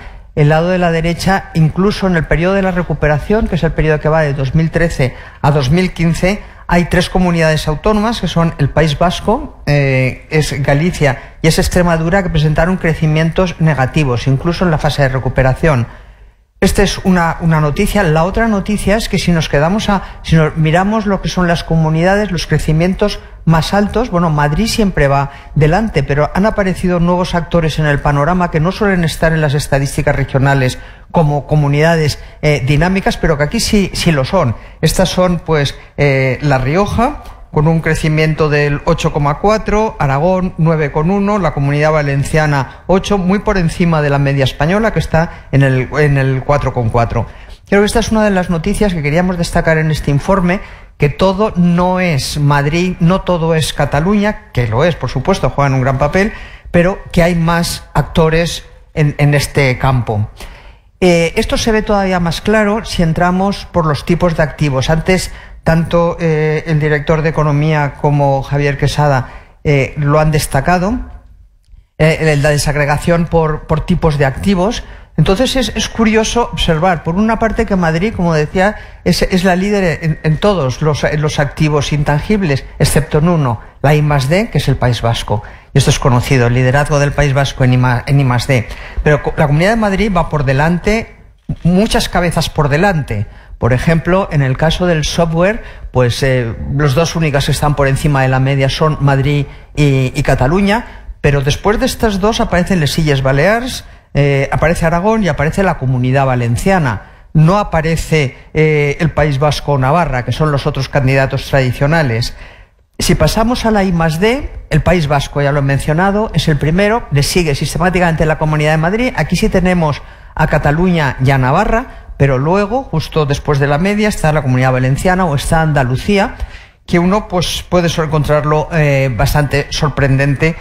incluso en el periodo de la recuperación, que es el periodo que va de 2013 a 2015, hay tres comunidades autónomas, que son el País Vasco, es Galicia y es Extremadura, que presentaron crecimientos negativos, incluso en la fase de recuperación. Esta es una noticia. La otra noticia es que si nos miramos lo que son las comunidades, los crecimientos más altos, bueno, Madrid siempre va delante, pero han aparecido nuevos actores en el panorama que no suelen estar en las estadísticas regionales como comunidades dinámicas, pero que aquí sí lo son. Estas son, pues, La Rioja, con un crecimiento del 8,4, Aragón 9,1, la Comunidad Valenciana 8, muy por encima de la media española, que está en el 4,4. Creo que esta es una de las noticias que queríamos destacar en este informe, que todo no es Madrid, no todo es Cataluña, que lo es, por supuesto, juegan un gran papel, pero que hay más actores en este campo. Esto se ve todavía más claro si entramos por los tipos de activos. Antes, tanto el director de Economía como Javier Quesada lo han destacado, la desagregación por tipos de activos. Entonces es curioso observar, por una parte, que Madrid, como decía, es la líder en todos los activos intangibles, excepto en uno, la I+D, que es el País Vasco. Y esto es conocido, el liderazgo del País Vasco en I+D. Pero la Comunidad de Madrid va por delante, muchas cabezas por delante. Por ejemplo, en el caso del software, pues los dos únicas que están por encima de la media son Madrid y Cataluña, pero después de estas dos aparecen les Illes Balears, aparece Aragón y aparece la Comunidad Valenciana. No aparece el País Vasco o Navarra, que son los otros candidatos tradicionales. Si pasamos a la I+D, el País Vasco, ya lo he mencionado, es el primero, le sigue sistemáticamente la Comunidad de Madrid. Aquí sí tenemos a Cataluña y a Navarra, pero luego, justo después de la media, está la Comunidad Valenciana o está Andalucía, que uno pues puede encontrarlo bastante sorprendente,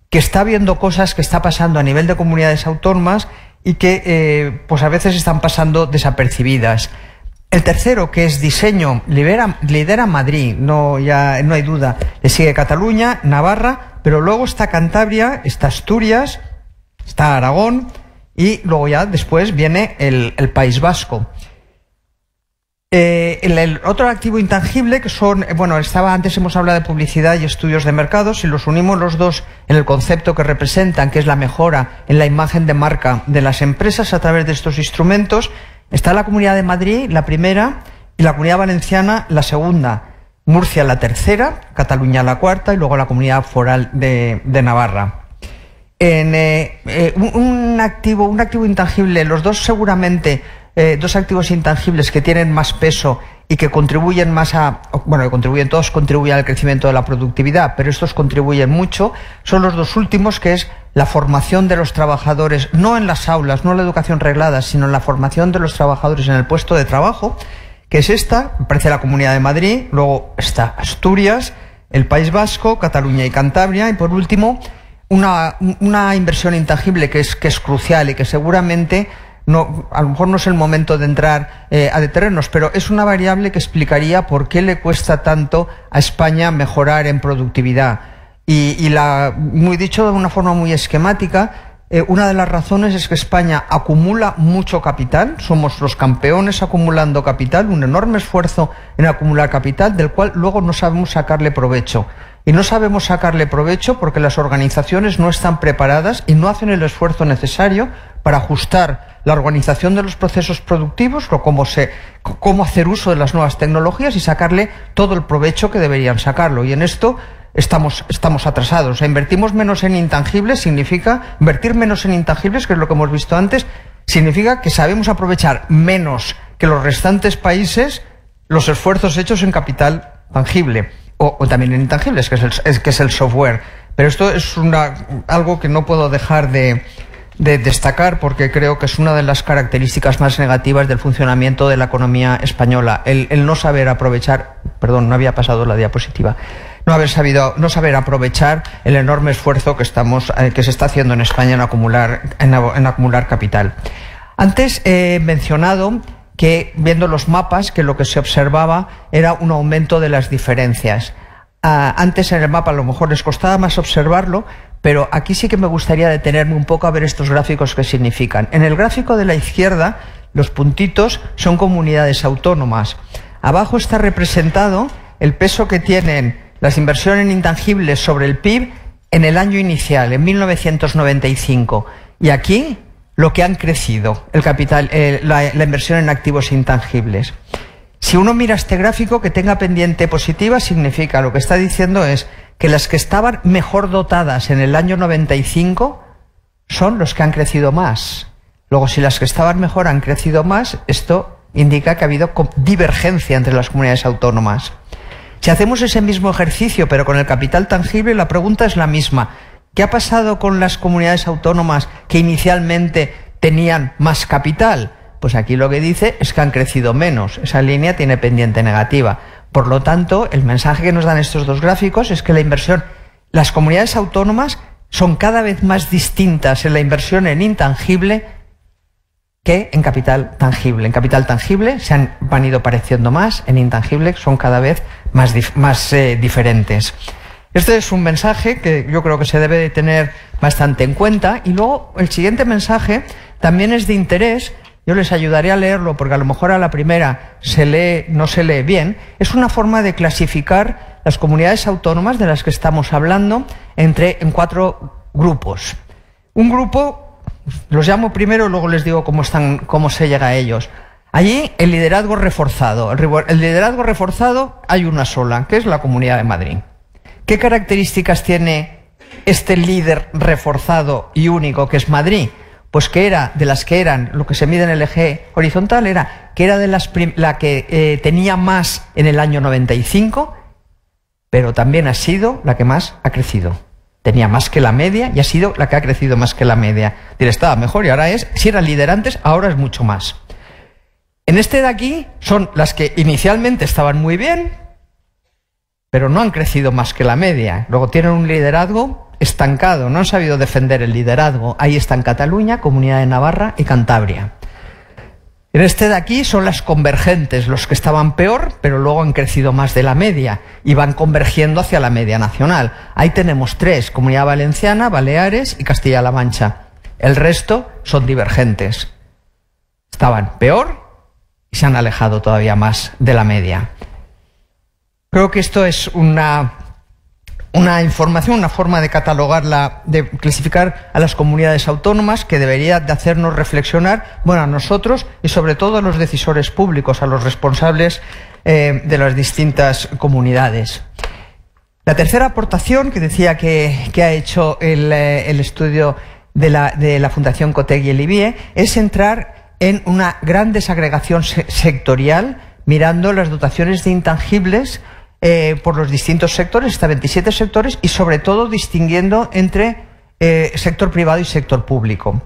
que está viendo cosas que está pasando a nivel de comunidades autónomas y que pues a veces están pasando desapercibidas. El tercero, que es diseño, lidera Madrid, no hay duda. Le sigue Cataluña, Navarra, pero luego está Cantabria, está Asturias, está Aragón y luego ya después viene el País Vasco. El otro activo intangible, que son, antes hemos hablado de publicidad y estudios de mercado. Si los unimos los dos en el concepto que representan, que es la mejora en la imagen de marca de las empresas a través de estos instrumentos, está la Comunidad de Madrid, la primera, y la Comunidad Valenciana, la segunda, Murcia, la tercera, Cataluña, la cuarta, y luego la Comunidad Foral de Navarra. Un activo intangible, los dos seguramente, dos activos intangibles que tienen más peso y que contribuyen más todos contribuyen al crecimiento de la productividad, pero estos contribuyen mucho, son los dos últimos, que es la formación de los trabajadores, no en las aulas, no la educación reglada, sino en la formación de los trabajadores en el puesto de trabajo, que es esta, aparece la Comunidad de Madrid, luego está Asturias, el País Vasco, Cataluña y Cantabria, y por último, una inversión intangible que es crucial y que seguramente a lo mejor no es el momento de entrar a detenernos, pero es una variable que explicaría por qué le cuesta tanto a España mejorar en productividad. Muy dicho de una forma muy esquemática, una de las razones es que España acumula mucho capital, somos los campeones acumulando capital, un enorme esfuerzo en acumular capital, del cual luego no sabemos sacarle provecho. Y no sabemos sacarle provecho porque las organizaciones no están preparadas y no hacen el esfuerzo necesario para ajustar la organización de los procesos productivos, o cómo hacer uso de las nuevas tecnologías y sacarle todo el provecho que deberían sacarlo. Y en esto estamos atrasados. O sea, invertir menos en intangibles, que es lo que hemos visto antes, significa que sabemos aprovechar menos que los restantes países los esfuerzos hechos en capital tangible. O también en intangibles, que es el software. Pero esto es algo que no puedo dejar de destacar, porque creo que es una de las características más negativas del funcionamiento de la economía española. El no saber aprovechar, no había pasado la diapositiva, no saber aprovechar el enorme esfuerzo que se está haciendo en España en acumular capital. Antes he mencionado que, viendo los mapas, que lo que se observaba era un aumento de las diferencias. Antes en el mapa a lo mejor les costaba más observarlo, pero aquí sí que me gustaría detenerme un poco a ver estos gráficos que significan. En el gráfico de la izquierda, los puntitos son comunidades autónomas. Abajo está representado el peso que tienen las inversiones en intangibles sobre el PIB en el año inicial, en 1995. Y aquí lo que han crecido, el capital, la inversión en activos intangibles. Si uno mira este gráfico, que tenga pendiente positiva, significa, lo que está diciendo es que las que estaban mejor dotadas en el año 95 son los que han crecido más. Luego, si las que estaban mejor han crecido más, esto indica que ha habido divergencia entre las comunidades autónomas. Si hacemos ese mismo ejercicio, pero con el capital tangible, la pregunta es la misma. ¿Qué ha pasado con las comunidades autónomas que inicialmente tenían más capital? Pues aquí lo que dice es que han crecido menos. Esa línea tiene pendiente negativa. Por lo tanto, el mensaje que nos dan estos dos gráficos es que la inversión, las comunidades autónomas son cada vez más distintas en la inversión en intangible que en capital tangible. En capital tangible se han ido pareciendo más, en intangible son cada vez más diferentes. Este es un mensaje que yo creo que se debe de tener bastante en cuenta. Y luego el siguiente mensaje también es de interés. Yo les ayudaré a leerlo porque a lo mejor a la primera no se lee bien. Es una forma de clasificar las comunidades autónomas de las que estamos hablando en 4 grupos. Un grupo, los llamo primero y luego les digo cómo se llega a ellos. Allí el liderazgo reforzado. El liderazgo reforzado hay una sola, que es la Comunidad de Madrid. ¿Qué características tiene este líder reforzado y único que es Madrid? Pues que era de las que eran, lo que se mide en el eje horizontal que era de la que tenía más en el año 95, pero también ha sido la que más ha crecido. Tenía más que la media y ha sido la que ha crecido más que la media. Estaba mejor y ahora si eran liderantes, ahora es mucho más. En este de aquí son las que inicialmente estaban muy bien, pero no han crecido más que la media. Luego tienen un liderazgo estancado, no han sabido defender el liderazgo. Ahí están Cataluña, Comunidad de Navarra y Cantabria. En este de aquí son las convergentes, los que estaban peor, pero luego han crecido más de la media y van convergiendo hacia la media nacional. Ahí tenemos 3, Comunidad Valenciana, Baleares y Castilla-La Mancha. El resto son divergentes. Estaban peor y se han alejado todavía más de la media. Creo que esto es una información, una forma de catalogarla, de clasificar a las comunidades autónomas que debería de hacernos reflexionar, a nosotros y sobre todo a los decisores públicos, a los responsables de las distintas comunidades. La tercera aportación que decía que ha hecho el estudio de la Fundación Cotec y el IBIE es entrar en una gran desagregación sectorial, mirando las dotaciones de intangibles por los distintos sectores, hasta 27 sectores, y sobre todo distinguiendo entre sector privado y sector público.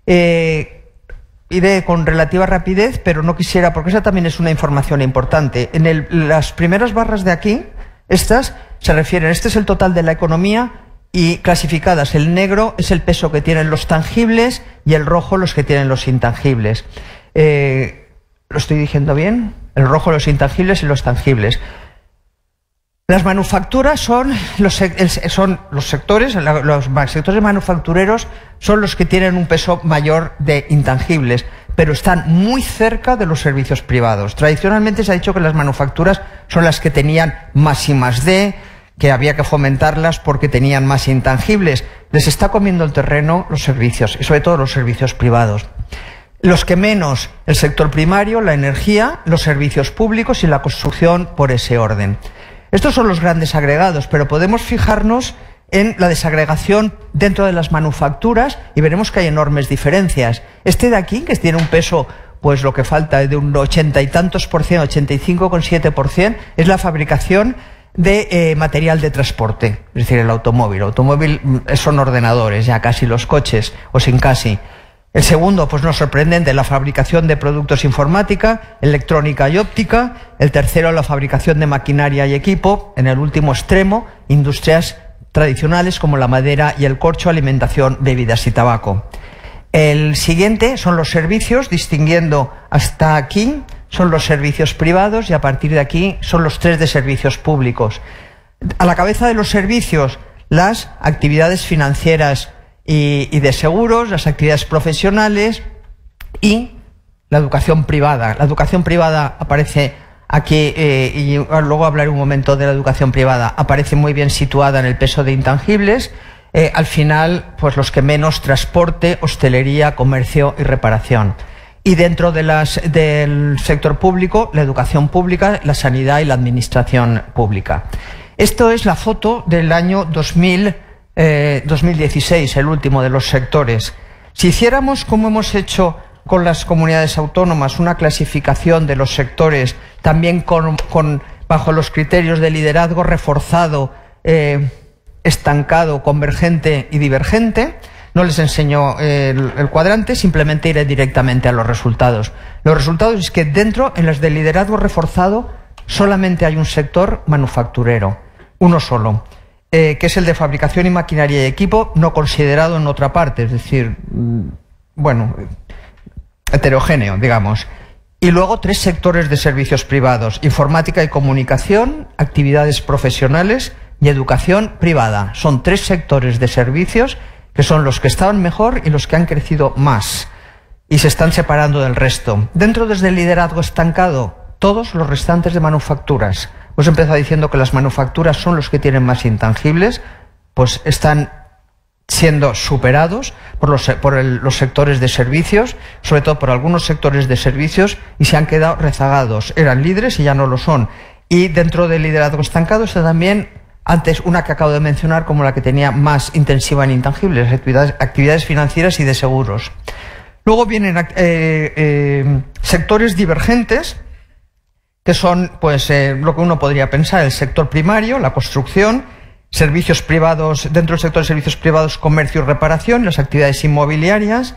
Iré con relativa rapidez, pero no quisiera, porque esa también es una información importante. En las primeras barras de aquí, estas se refieren, este es el total de la economía y clasificadas. El negro es el peso que tienen los tangibles y el rojo los que tienen los intangibles. ¿Lo estoy diciendo bien? El rojo los intangibles y los tangibles. Las manufacturas son los sectores manufactureros son los que tienen un peso mayor de intangibles, pero están muy cerca de los servicios privados. Tradicionalmente se ha dicho que las manufacturas son las que tenían más I+D, que había que fomentarlas porque tenían más intangibles. Les está comiendo el terreno los servicios, y sobre todo los servicios privados. Los que menos, el sector primario, la energía, los servicios públicos y la construcción por ese orden. Estos son los grandes agregados, pero podemos fijarnos en la desagregación dentro de las manufacturas y veremos que hay enormes diferencias. Este de aquí, que tiene un peso, pues lo que falta de un 80 y tantos por ciento, 85,7%, es la fabricación de material de transporte, es decir, el automóvil. El automóvil son ordenadores, ya casi los coches, o sin casi. El segundo, pues no sorprendente, la fabricación de productos informática, electrónica y óptica. El tercero, la fabricación de maquinaria y equipo. En el último extremo, industrias tradicionales como la madera y el corcho, alimentación, bebidas y tabaco. El siguiente son los servicios, distinguiendo hasta aquí, son los servicios privados y a partir de aquí son los 3 de servicios públicos. A la cabeza de los servicios, las actividades financieras y de seguros, las actividades profesionales y la educación privada. La educación privada aparece aquí, y luego hablaré un momento de la educación privada, aparece muy bien situada en el peso de intangibles. Al final, pues los que menos, transporte, hostelería, comercio y reparación. Y dentro del sector público, la educación pública, la sanidad y la administración pública. Esto es la foto del año 2016, el último de los sectores. Si hiciéramos, como hemos hecho con las comunidades autónomas, una clasificación de los sectores, también con bajo los criterios de liderazgo reforzado, estancado, convergente y divergente. No les enseño el cuadrante, simplemente iré directamente a los resultados. Los resultados es que dentro, en las de liderazgo reforzado, solamente hay un sector manufacturero, uno solo, que es el de fabricación y maquinaria y equipo, no considerado en otra parte, es decir, bueno, heterogéneo, digamos. Y luego 3 sectores de servicios privados: informática y comunicación, actividades profesionales y educación privada. Son 3 sectores de servicios que son los que estaban mejor y los que han crecido más, y se están separando del resto. Dentro desde el liderazgo estancado, todos los restantes de manufacturas. Os he empezado diciendo que las manufacturas son los que tienen más intangibles, pues están siendo superados por los sectores de servicios, sobre todo por algunos sectores de servicios, y se han quedado rezagados. Eran líderes y ya no lo son. Y dentro del liderazgo estancado está también, antes, una que acabo de mencionar como la que tenía más intensiva en intangibles, actividades financieras y de seguros. Luego vienen sectores divergentes, que son pues lo que uno podría pensar: el sector primario, la construcción, servicios privados, dentro del sector de servicios privados, comercio y reparación, las actividades inmobiliarias,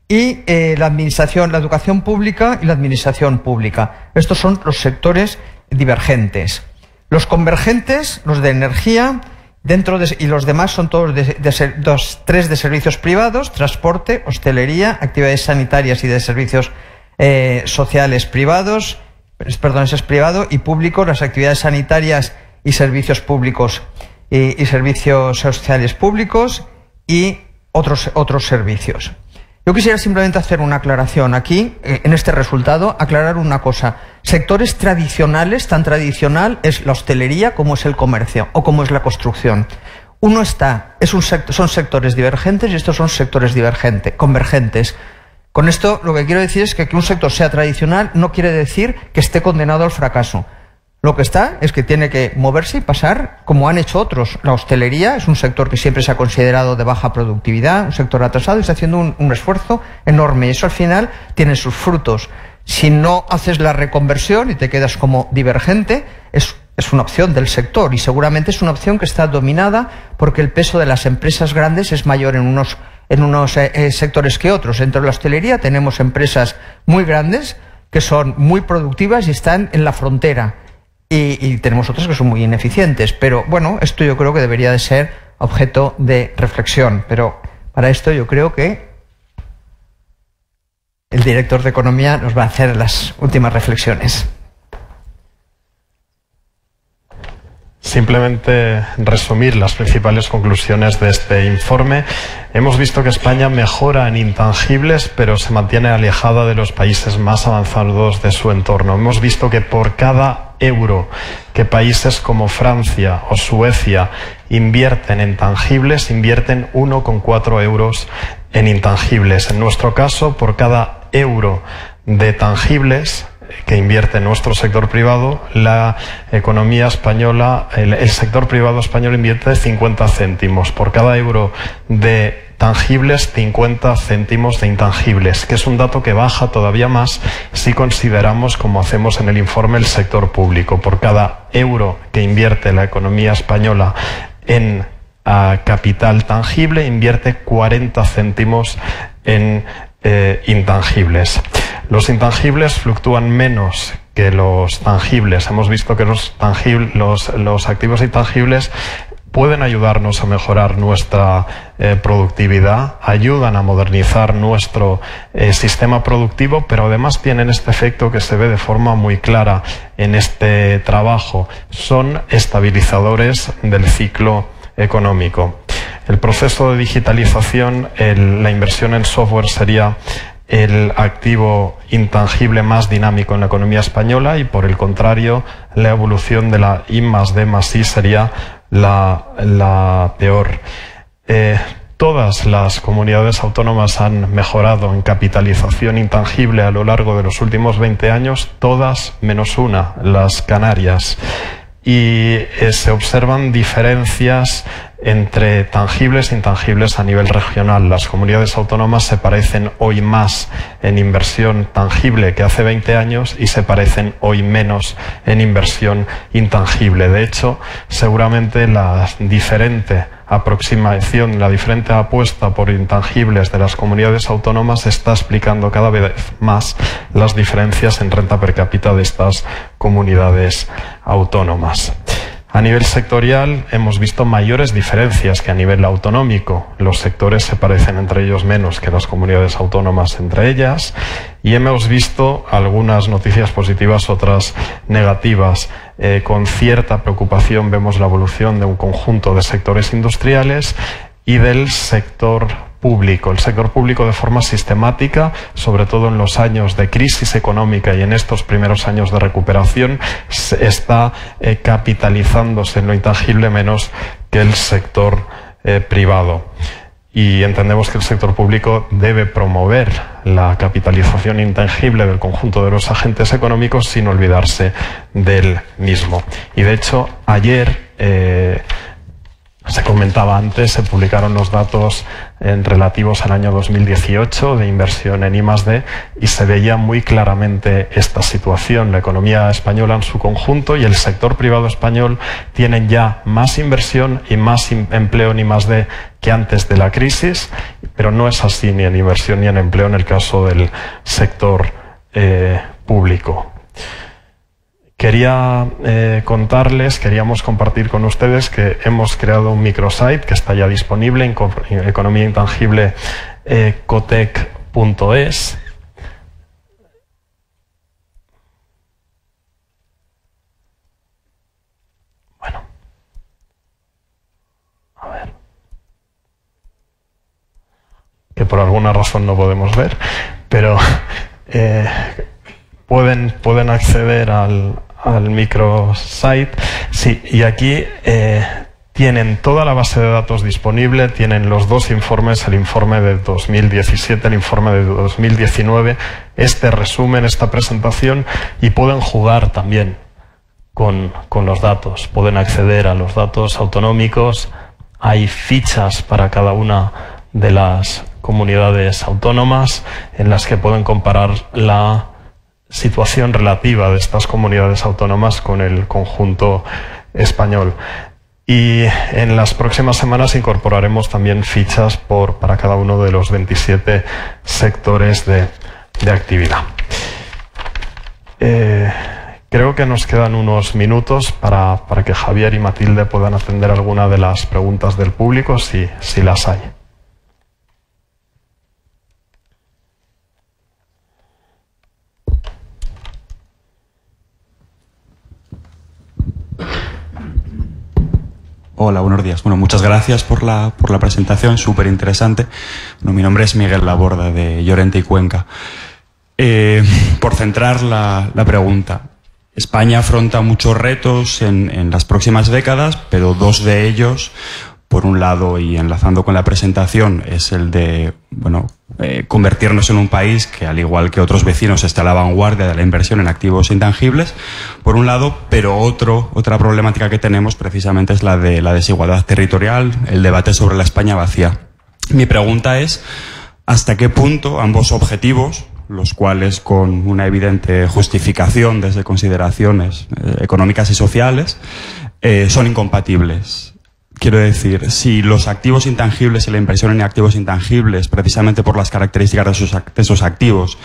y la administración, la educación pública y la administración pública. Estos son los sectores divergentes. Los convergentes, los de energía, y los demás son todos 3 de servicios privados: transporte, hostelería, actividades sanitarias y de servicios sociales privados, es privado, y público, las actividades sanitarias y servicios públicos y servicios sociales públicos, y otros servicios. Yo quisiera simplemente hacer una aclaración aquí, en este resultado, aclarar una cosa. Sectores tradicionales, tan tradicional es la hostelería como es el comercio o como es la construcción. Son sectores divergentes y estos son sectores convergentes. Con esto lo que quiero decir es que un sector sea tradicional no quiere decir que esté condenado al fracaso. Lo que está es que tiene que moverse y pasar como han hecho otros. La hostelería es un sector que siempre se ha considerado de baja productividad, un sector atrasado, y está haciendo un esfuerzo enorme, y eso al final tiene sus frutos. Si no haces la reconversión y te quedas como divergente, es una opción del sector, y seguramente es una opción que está dominada porque el peso de las empresas grandes es mayor en unos sectores que otros. Dentro de la hostelería tenemos empresas muy grandes que son muy productivas y están en la frontera. Y tenemos otras que son muy ineficientes, pero bueno, esto yo creo que debería de ser objeto de reflexión, pero para esto yo creo que el director de Economía nos va a hacer las últimas reflexiones. Simplemente resumir las principales conclusiones de este informe. Hemos visto que España mejora en intangibles, pero se mantiene alejada de los países más avanzados de su entorno. Hemos visto que por cada euro que países como Francia o Suecia invierten en tangibles, invierten 1,4 euros en intangibles. En nuestro caso, por cada euro de tangibles que invierte en nuestro sector privado, la economía española, el sector privado español invierte 50 céntimos. Por cada euro de tangibles, 50 céntimos de intangibles, que es un dato que baja todavía más si consideramos, como hacemos en el informe, el sector público. Por cada euro que invierte la economía española en capital tangible, invierte 40 céntimos en intangibles. Los intangibles fluctúan menos que los tangibles. Hemos visto que los activos intangibles pueden ayudarnos a mejorar nuestra productividad, ayudan a modernizar nuestro sistema productivo, pero además tienen este efecto que se ve de forma muy clara en este trabajo. Son estabilizadores del ciclo económico. El proceso de digitalización, la inversión en software sería el activo intangible más dinámico en la economía española, y por el contrario, la evolución de la I+D+I sería la peor. Todas las comunidades autónomas han mejorado en capitalización intangible a lo largo de los últimos 20 años, todas menos una, las Canarias. Y se observan diferencias Entre tangibles e intangibles a nivel regional, las comunidades autónomas se parecen hoy más en inversión tangible que hace 20 años y se parecen hoy menos en inversión intangible. De hecho, seguramente la diferente aproximación, la diferente apuesta por intangibles de las comunidades autónomas está explicando cada vez más las diferencias en renta per cápita de estas comunidades autónomas. A nivel sectorial hemos visto mayores diferencias que a nivel autonómico. Los sectores se parecen entre ellos menos que las comunidades autónomas entre ellas, y hemos visto algunas noticias positivas, otras negativas. Con cierta preocupación vemos la evolución de un conjunto de sectores industriales y del sector público. El sector público de forma sistemática, sobre todo en los años de crisis económica y en estos primeros años de recuperación, está capitalizándose en lo intangible menos que el sector privado. Y entendemos que el sector público debe promover la capitalización intangible del conjunto de los agentes económicos sin olvidarse del mismo. Y de hecho, ayer se comentaba antes, se publicaron los datos relativos al año 2018 de inversión en I+D y se veía muy claramente esta situación. La economía española en su conjunto y el sector privado español tienen ya más inversión y más empleo en I+D que antes de la crisis, pero no es así ni en inversión ni en empleo en el caso del sector público. Queríamos compartir con ustedes que hemos creado un microsite que está ya disponible en economía intangible cotec.es. Bueno, a ver, que por alguna razón no podemos ver, pero pueden acceder al microsite. Sí, y aquí tienen toda la base de datos disponible, tienen los dos informes, el informe de 2017, el informe de 2019, este resumen, esta presentación, y pueden jugar también con los datos, pueden acceder a los datos autonómicos, hay fichas para cada una de las comunidades autónomas en las que pueden comparar la situación relativa de estas comunidades autónomas con el conjunto español. Y en las próximas semanas incorporaremos también fichas para cada uno de los 27 sectores de actividad. Creo que nos quedan unos minutos para que Javier y Matilde puedan atender alguna de las preguntas del público, si las hay. Hola, buenos días. Bueno, muchas gracias por la presentación, súper interesante. Bueno, mi nombre es Miguel Laborda, de Llorente y Cuenca. Por centrar la pregunta, España afronta muchos retos en las próximas décadas, pero dos de ellos, por un lado, y enlazando con la presentación, es el de convertirnos en un país que, al igual que otros vecinos, está a la vanguardia de la inversión en activos intangibles, por un lado, pero otra problemática que tenemos precisamente es la de la desigualdad territorial, el debate sobre la España vacía. Mi pregunta es, ¿hasta qué punto ambos objetivos, los cuales con una evidente justificación desde consideraciones económicas y sociales, son incompatibles? Quiero decir, si los activos intangibles y la inversión en activos intangibles, precisamente por las características de esos activos,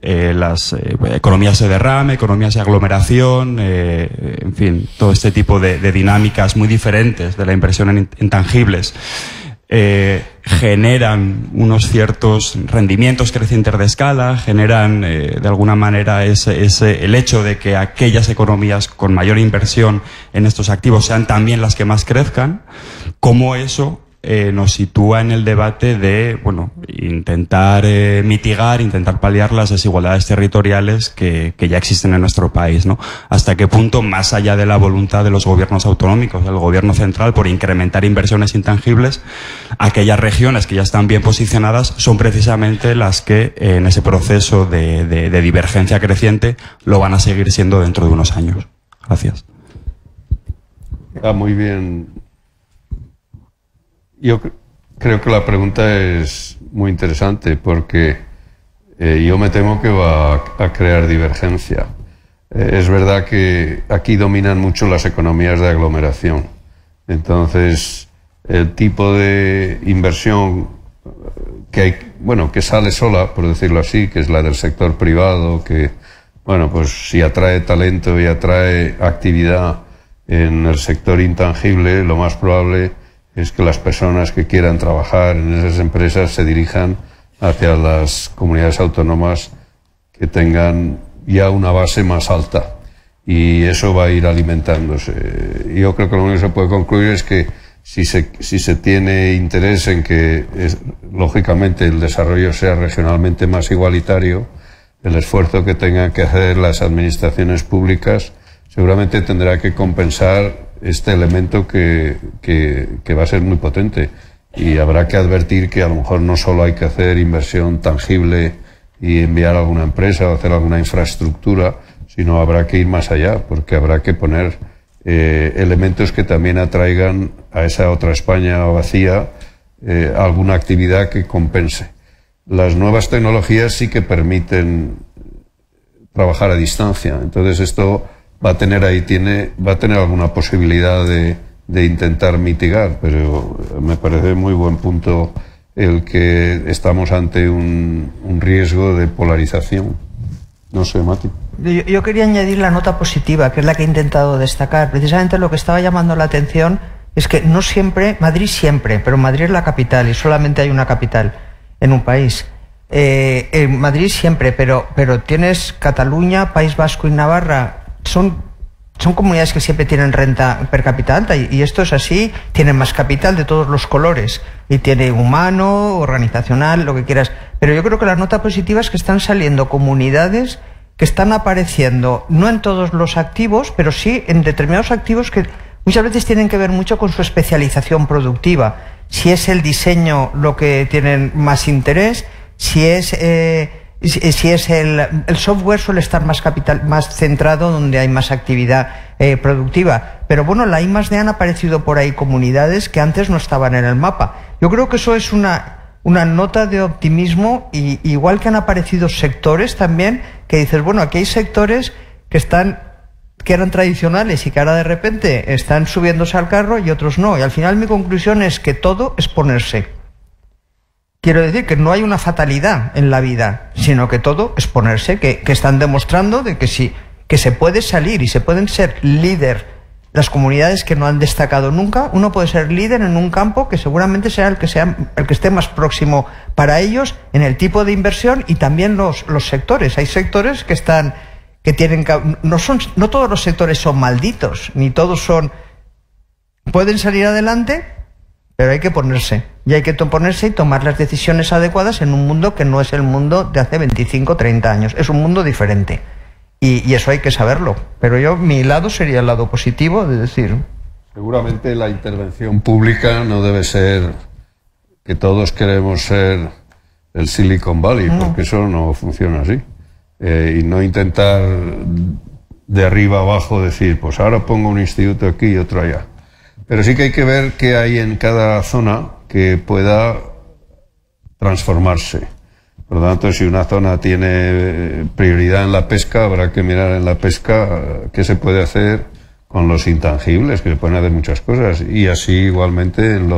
las economías de derrame, economías de aglomeración, en fin, todo este tipo de dinámicas muy diferentes de la inversión en intangibles, generan unos ciertos rendimientos crecientes de escala, generan de alguna manera el hecho de que aquellas economías con mayor inversión en estos activos sean también las que más crezcan, cómo eso nos sitúa en el debate de intentar mitigar, intentar paliar las desigualdades territoriales que ya existen en nuestro país, ¿no? Hasta qué punto, más allá de la voluntad de los gobiernos autonómicos, del gobierno central, por incrementar inversiones intangibles, aquellas regiones que ya están bien posicionadas son precisamente las que en ese proceso de divergencia creciente lo van a seguir siendo dentro de unos años. Gracias. Está muy bien Yo creo que la pregunta es muy interesante porque yo me temo que va a crear divergencia. Es verdad que aquí dominan mucho las economías de aglomeración. Entonces, el tipo de inversión que hay, bueno, que sale sola, por decirlo así, que es la del sector privado, que, bueno, pues si atrae talento y atrae actividad en el sector intangible, lo más probable es que las personas que quieran trabajar en esas empresas se dirijan hacia las comunidades autónomas que tengan ya una base más alta, y eso va a ir alimentándose. Yo creo que lo único que se puede concluir es que si se tiene interés en que lógicamente el desarrollo sea regionalmente más igualitario, el esfuerzo que tengan que hacer las administraciones públicas seguramente tendrá que compensar este elemento que va a ser muy potente, y habrá que advertir que a lo mejor no solo hay que hacer inversión tangible y enviar a alguna empresa o hacer alguna infraestructura, sino habrá que ir más allá, porque habrá que poner elementos que también atraigan a esa otra España vacía alguna actividad que compense. Las nuevas tecnologías sí que permiten trabajar a distancia, entonces esto va a tener alguna posibilidad de intentar mitigar, pero me parece muy buen punto el que estamos ante un riesgo de polarización. No sé, Mati. Yo quería añadir la nota positiva, que es la que he intentado destacar. Precisamente lo que estaba llamando la atención es que no siempre, Madrid siempre, pero Madrid es la capital y solamente hay una capital en un país. En Madrid siempre, pero tienes Cataluña, País Vasco y Navarra, son comunidades que siempre tienen renta per cápita alta, y esto es así. Tienen más capital de todos los colores, y tiene humano, organizacional, lo que quieras. Pero yo creo que la nota positiva es que están saliendo comunidades que están apareciendo, no en todos los activos, pero sí en determinados activos que muchas veces tienen que ver mucho con su especialización productiva. Si es el diseño lo que tienen más interés, si es el software, suele estar más centrado donde hay más actividad productiva. Pero bueno, la I+D han aparecido por ahí comunidades que antes no estaban en el mapa. Yo creo que eso es una nota de optimismo, y igual que han aparecido sectores también que dices, bueno, aquí hay sectores que eran tradicionales y que ahora de repente están subiéndose al carro y otros no. Y al final mi conclusión es que todo es ponerse. Quiero decir que no hay una fatalidad en la vida, sino que todo es ponerse, que están demostrando de que sí, que se puede salir y se pueden ser líder. Las comunidades que no han destacado nunca, uno puede ser líder en un campo que seguramente sea el que esté más próximo para ellos en el tipo de inversión, y también los sectores. Hay sectores no todos los sectores son malditos, ni todos pueden salir adelante, pero hay que ponerse. Y hay que ponerse y tomar las decisiones adecuadas en un mundo que no es el mundo de hace 25 o 30 años. Es un mundo diferente. Y eso hay que saberlo. Pero mi lado sería el lado positivo de decir... Seguramente la intervención pública no debe ser que todos queremos ser el Silicon Valley, porque eso no funciona así. Y no intentar de arriba abajo decir, pues ahora pongo un instituto aquí y otro allá. Pero sí que hay que ver qué hay en cada zona que pueda transformarse. Por lo tanto, si una zona tiene prioridad en la pesca, habrá que mirar en la pesca qué se puede hacer con los intangibles, que se pueden hacer muchas cosas. Y así igualmente en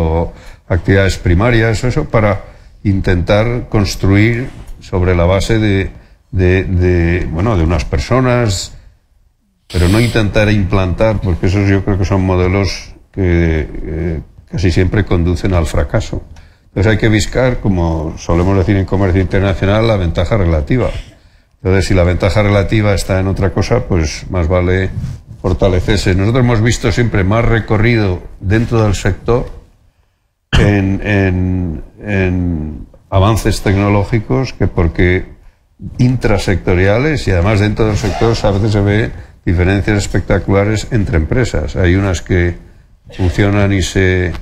actividades primarias, eso para intentar construir sobre la base de unas personas, pero no intentar implantar, porque esos yo creo que son modelos que casi siempre conducen al fracaso. Entonces hay que buscar, como solemos decir en comercio internacional, la ventaja relativa. Entonces, si la ventaja relativa está en otra cosa, pues más vale fortalecerse. Nosotros hemos visto siempre más recorrido dentro del sector en avances tecnológicos que porque intrasectoriales, y además dentro del sector a veces se ve diferencias espectaculares entre empresas. Hay unas que funcionan y se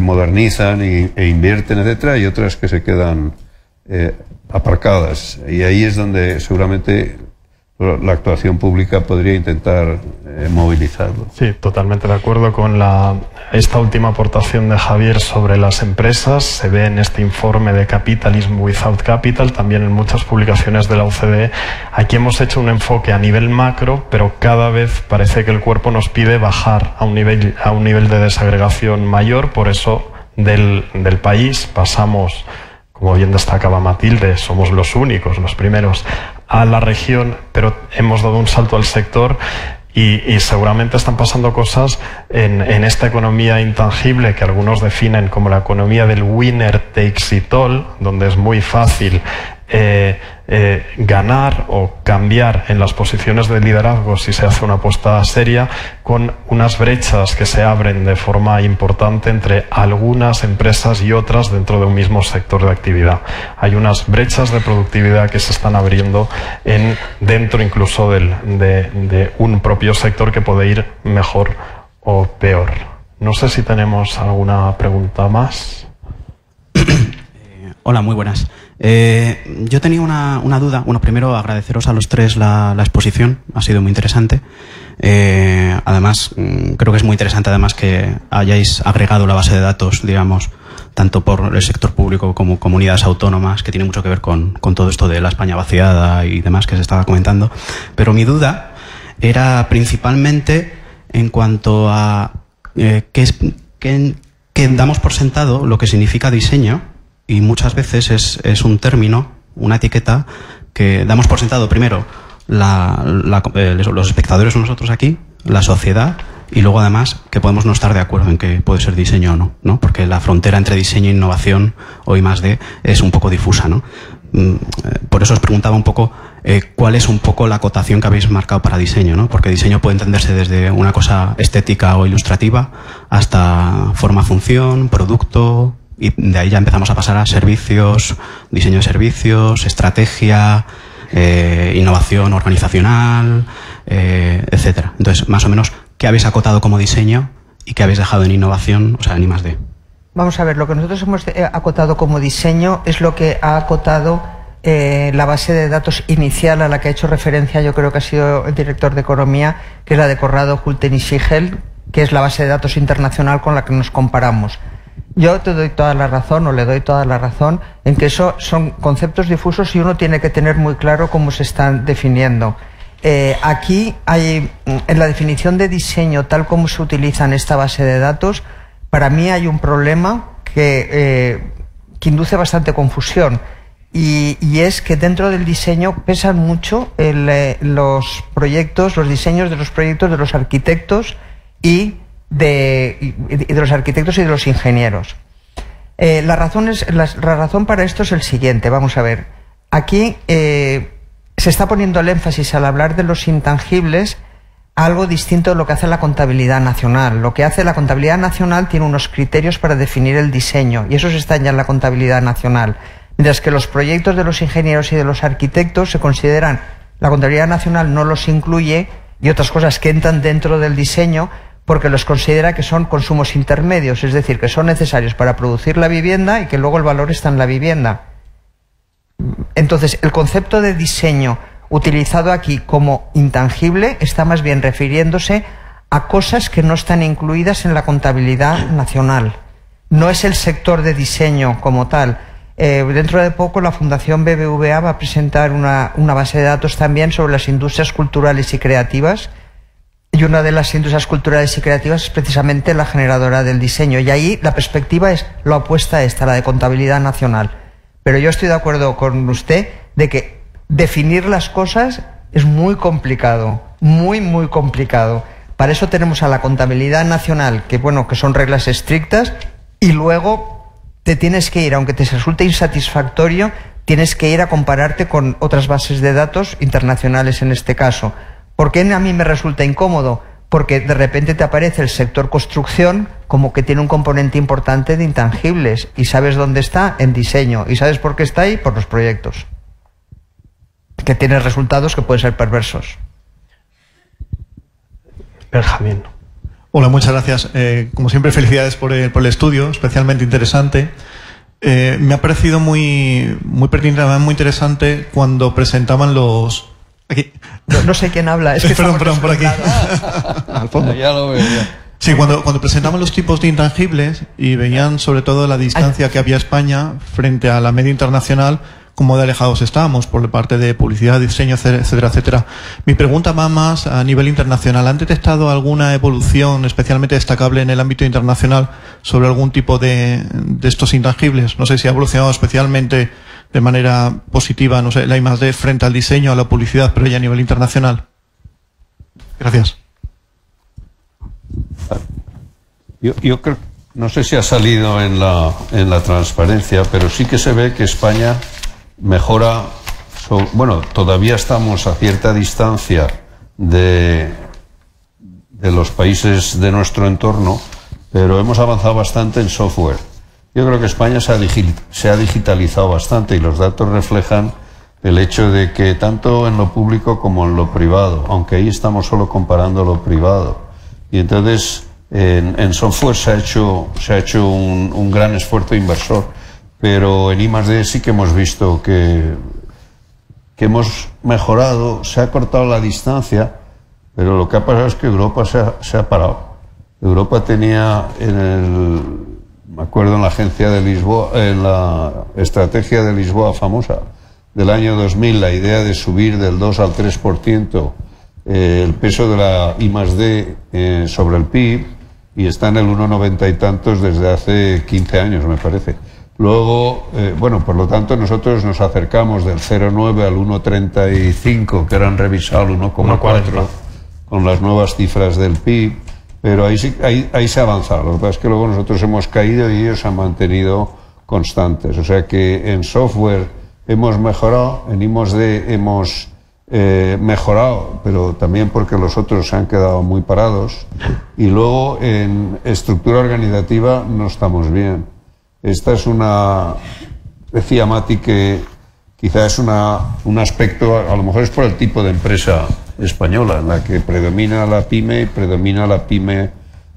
modernizan e invierten, etcétera, y otras que se quedan aparcadas. Y ahí es donde seguramente la actuación pública podría intentar movilizarlo. Sí, totalmente de acuerdo con esta última aportación de Javier sobre las empresas. Se ve en este informe de Capitalism Without Capital, también en muchas publicaciones de la OCDE. Aquí hemos hecho un enfoque a nivel macro, pero cada vez parece que el cuerpo nos pide bajar a un nivel de desagregación mayor. Por eso del país pasamos, como bien destacaba Matilde, somos los únicos, los primeros, a la región, pero hemos dado un salto al sector y seguramente están pasando cosas en esta economía intangible que algunos definen como la economía del winner takes it all, donde es muy fácil ganar o cambiar en las posiciones de liderazgo si se hace una apuesta seria, con unas brechas que se abren de forma importante entre algunas empresas y otras dentro de un mismo sector de actividad. Hay unas brechas de productividad que se están abriendo dentro incluso de un propio sector que puede ir mejor o peor. No sé si tenemos alguna pregunta más. Hola, muy buenas. Yo tenía una duda. Bueno, primero agradeceros a los tres la exposición, ha sido muy interesante. Además, creo que es muy interesante además que hayáis agregado la base de datos, digamos, tanto por el sector público como comunidades autónomas, que tiene mucho que ver con todo esto de la España vaciada y demás que se estaba comentando. Pero mi duda era principalmente en cuanto a que damos por sentado lo que significa diseño. Y muchas veces es un término, una etiqueta, que damos por sentado primero los espectadores o nosotros aquí, la sociedad, y luego además que podemos no estar de acuerdo en que puede ser diseño o no, porque la frontera entre diseño e innovación o I+D es un poco difusa, ¿no? Por eso os preguntaba un poco cuál es un poco la acotación que habéis marcado para diseño, ¿no? Porque diseño puede entenderse desde una cosa estética o ilustrativa hasta forma-función, producto. Y de ahí ya empezamos a pasar a servicios, diseño de servicios, estrategia, innovación organizacional, etcétera. Entonces, más o menos, ¿qué habéis acotado como diseño y qué habéis dejado en innovación, o sea, en I+D? Vamos a ver, lo que nosotros hemos acotado como diseño es lo que ha acotado la base de datos inicial a la que ha hecho referencia, yo creo que ha sido el director de Economía, que es la de Corrado, Hulten y Siegel, que es la base de datos internacional con la que nos comparamos. Yo te doy toda la razón, o le doy toda la razón, en que eso son conceptos difusos y uno tiene que tener muy claro cómo se están definiendo. Aquí hay, en la definición de diseño, tal como se utiliza en esta base de datos, para mí hay un problema que induce bastante confusión. Y es que dentro del diseño pesan mucho los diseños de los proyectos de los arquitectos y de los arquitectos y de los ingenieros. La razón para esto es el siguiente. Vamos a ver, aquí se está poniendo el énfasis al hablar de los intangibles a algo distinto de lo que hace la contabilidad nacional. Lo que hace la contabilidad nacional tiene unos criterios para definir el diseño y esos están ya en la contabilidad nacional, mientras que los proyectos de los ingenieros y de los arquitectos se consideran, la contabilidad nacional no los incluye, y otras cosas que entran dentro del diseño porque los considera que son consumos intermedios, es decir, que son necesarios para producir la vivienda y que luego el valor está en la vivienda. Entonces, el concepto de diseño utilizado aquí como intangible está más bien refiriéndose a cosas que no están incluidas en la contabilidad nacional. No es el sector de diseño como tal. Dentro de poco la Fundación BBVA va a presentar una base de datos también sobre las industrias culturales y creativas. Y una de las industrias culturales y creativas es precisamente la generadora del diseño. Y ahí la perspectiva es la opuesta a esta, la de contabilidad nacional. Pero yo estoy de acuerdo con usted de que definir las cosas es muy complicado, muy, muy complicado. Para eso tenemos a la contabilidad nacional, que bueno, que son reglas estrictas, y luego te tienes que ir, aunque te resulte insatisfactorio, tienes que ir a compararte con otras bases de datos internacionales en este caso. ¿Por qué a mí me resulta incómodo? Porque de repente te aparece el sector construcción como que tiene un componente importante de intangibles. ¿Y sabes dónde está? En diseño. ¿Y sabes por qué está ahí? Por los proyectos. Que tiene resultados que pueden ser perversos. Benjamín. Hola, muchas gracias. Como siempre, felicidades por el estudio, especialmente interesante. Me ha parecido muy pertinente, muy interesante cuando presentaban los Aquí. No sé quién habla. Es que perdón, por aquí. Al fondo. Ya lo veo. Ya. Sí, cuando presentamos los tipos de intangibles y veían sobre todo la distancia que había España frente a la media internacional, cómo de alejados estábamos por parte de publicidad, diseño, etcétera, etcétera. Mi pregunta va más a nivel internacional. ¿Han detectado alguna evolución especialmente destacable en el ámbito internacional sobre algún tipo de estos intangibles? No sé si ha evolucionado especialmente de manera positiva, no sé, la I+D frente al diseño, a la publicidad, pero ya a nivel internacional. Gracias. Yo creo, no sé si ha salido en la transparencia, pero sí que se ve que España mejora. Bueno, todavía estamos a cierta distancia de los países de nuestro entorno, pero hemos avanzado bastante en software. Yo creo que España se ha digitalizado bastante y los datos reflejan el hecho de que tanto en lo público como en lo privado, aunque ahí estamos solo comparando lo privado. Y entonces en software se ha hecho un gran esfuerzo inversor, pero en I+D sí que hemos visto que hemos mejorado, se ha cortado la distancia, pero lo que ha pasado es que Europa se ha parado. Europa tenía me acuerdo en la agencia de Lisboa, en la estrategia de Lisboa famosa del año 2000, la idea de subir del 2 al 3% el peso de la I+D sobre el PIB, y está en el 1,90 y tantos desde hace 15 años, me parece. Luego, bueno, por lo tanto, nosotros nos acercamos del 0,9 al 1,35, que eran revisado al 1,4 con las nuevas cifras del PIB, pero ahí se ha avanzado. Lo que pasa es que luego nosotros hemos caído y ellos se han mantenido constantes. O sea que en software hemos mejorado, en I+D hemos mejorado, pero también porque los otros se han quedado muy parados, y luego en estructura organizativa no estamos bien. Esta es decía Mati que quizá es un aspecto, a lo mejor es por el tipo de empresa española, en la que predomina la pyme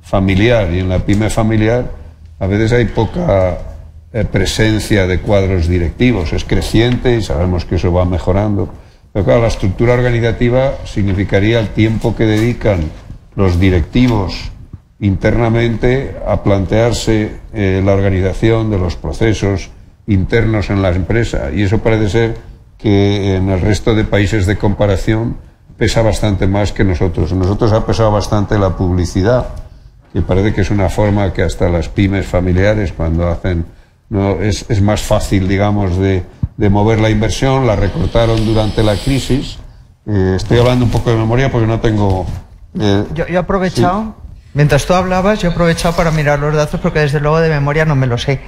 familiar, y en la pyme familiar a veces hay poca presencia de cuadros directivos. Es creciente y sabemos que eso va mejorando. Pero claro, la estructura organizativa significaría el tiempo que dedican los directivos internamente a plantearse la organización de los procesos internos en la empresa. Y eso parece ser que en el resto de países de comparación pesa bastante más que nosotros. Nosotros ha pesado bastante la publicidad, que parece que es una forma que hasta las pymes familiares, cuando hacen, no es más fácil, digamos, de mover la inversión. La recortaron durante la crisis. Estoy hablando un poco de memoria porque no tengo... Yo he aprovechado, mientras tú hablabas, yo he aprovechado para mirar los datos, porque desde luego de memoria no me lo sé.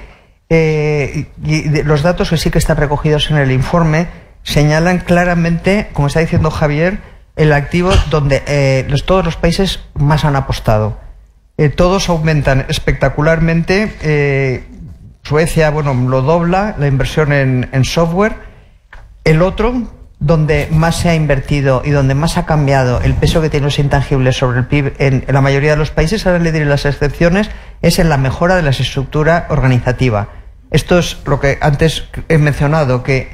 Los datos que sí que están recogidos en el informe señalan claramente, como está diciendo Javier, el activo donde todos los países más han apostado. Todos aumentan espectacularmente. Suecia, bueno, lo dobla la inversión en software. El otro, donde más se ha invertido y donde más ha cambiado el peso que tienen los intangibles sobre el PIB en la mayoría de los países, ahora le diré las excepciones, es en la mejora de la estructura organizativa. Esto es lo que antes he mencionado, que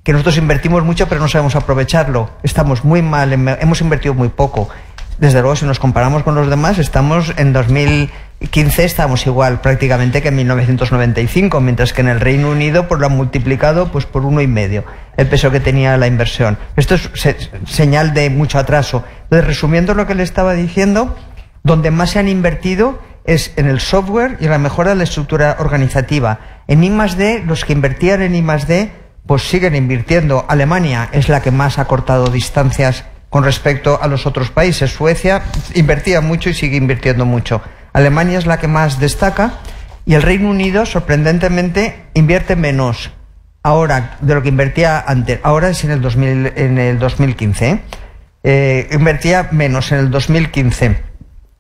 nosotros invertimos mucho pero no sabemos aprovecharlo. Estamos muy mal, hemos invertido muy poco. Desde luego, si nos comparamos con los demás, estamos en 2015 estamos igual prácticamente que en 1995, mientras que en el Reino Unido pues lo han multiplicado pues por 1,5 el peso que tenía la inversión. Esto es señal de mucho atraso. Entonces, resumiendo lo que le estaba diciendo, donde más se han invertido es en el software y en la mejora de la estructura organizativa. En I+D, los que invertían en I+D pues siguen invirtiendo. Alemania es la que más ha cortado distancias con respecto a los otros países. Suecia invertía mucho y sigue invirtiendo mucho. Alemania es la que más destaca, y el Reino Unido, sorprendentemente, invierte menos ahora de lo que invertía antes. Ahora es en el 2015. Invertía menos en el 2015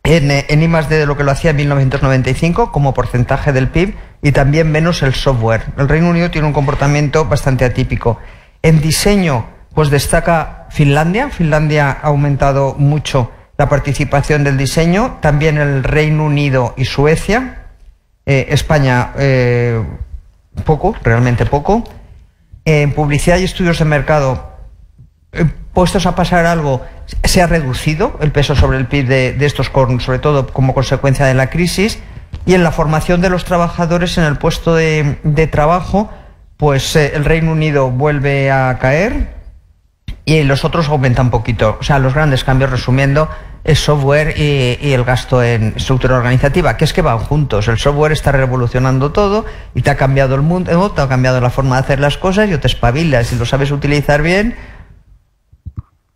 en I+D de lo que lo hacía en 1995 como porcentaje del PIB, y también menos el software. El Reino Unido tiene un comportamiento bastante atípico. En diseño, pues destaca Finlandia. Finlandia ha aumentado mucho la participación del diseño, también el Reino Unido y Suecia. España poco, realmente poco. En publicidad y estudios de mercado puestos a pasar algo, se ha reducido el peso sobre el PIB de estos, sobre todo como consecuencia de la crisis, y en la formación de los trabajadores en el puesto de trabajo, pues el Reino Unido vuelve a caer y los otros aumentan un poquito. O sea, los grandes cambios, resumiendo, es software y el gasto en estructura organizativa, que es que van juntos. El software está revolucionando todo y te ha cambiado el mundo, te ha cambiado la forma de hacer las cosas, y o te espabilas y lo sabes utilizar bien,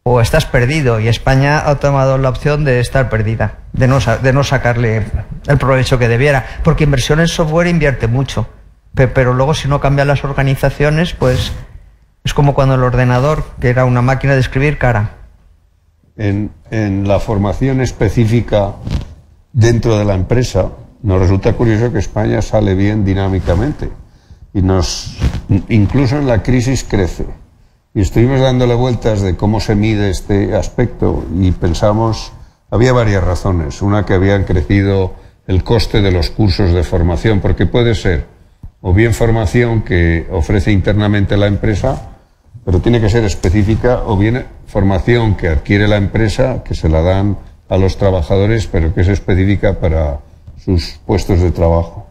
o estás perdido. Y España ha tomado la opción de estar perdida, de no sacarle el provecho que debiera, porque inversión en software invierte mucho, pero luego si no cambian las organizaciones, pues es como cuando el ordenador, que era una máquina de escribir cara. En la formación específica dentro de la empresa, nos resulta curioso que España sale bien dinámicamente y incluso en la crisis crece. Y estuvimos dándole vueltas de cómo se mide este aspecto y pensamos, había varias razones. Una, que habían crecido el coste de los cursos de formación, porque puede ser o bien formación que ofrece internamente la empresa, pero tiene que ser específica, o bien formación que adquiere la empresa, que se la dan a los trabajadores, pero que es específica para sus puestos de trabajo.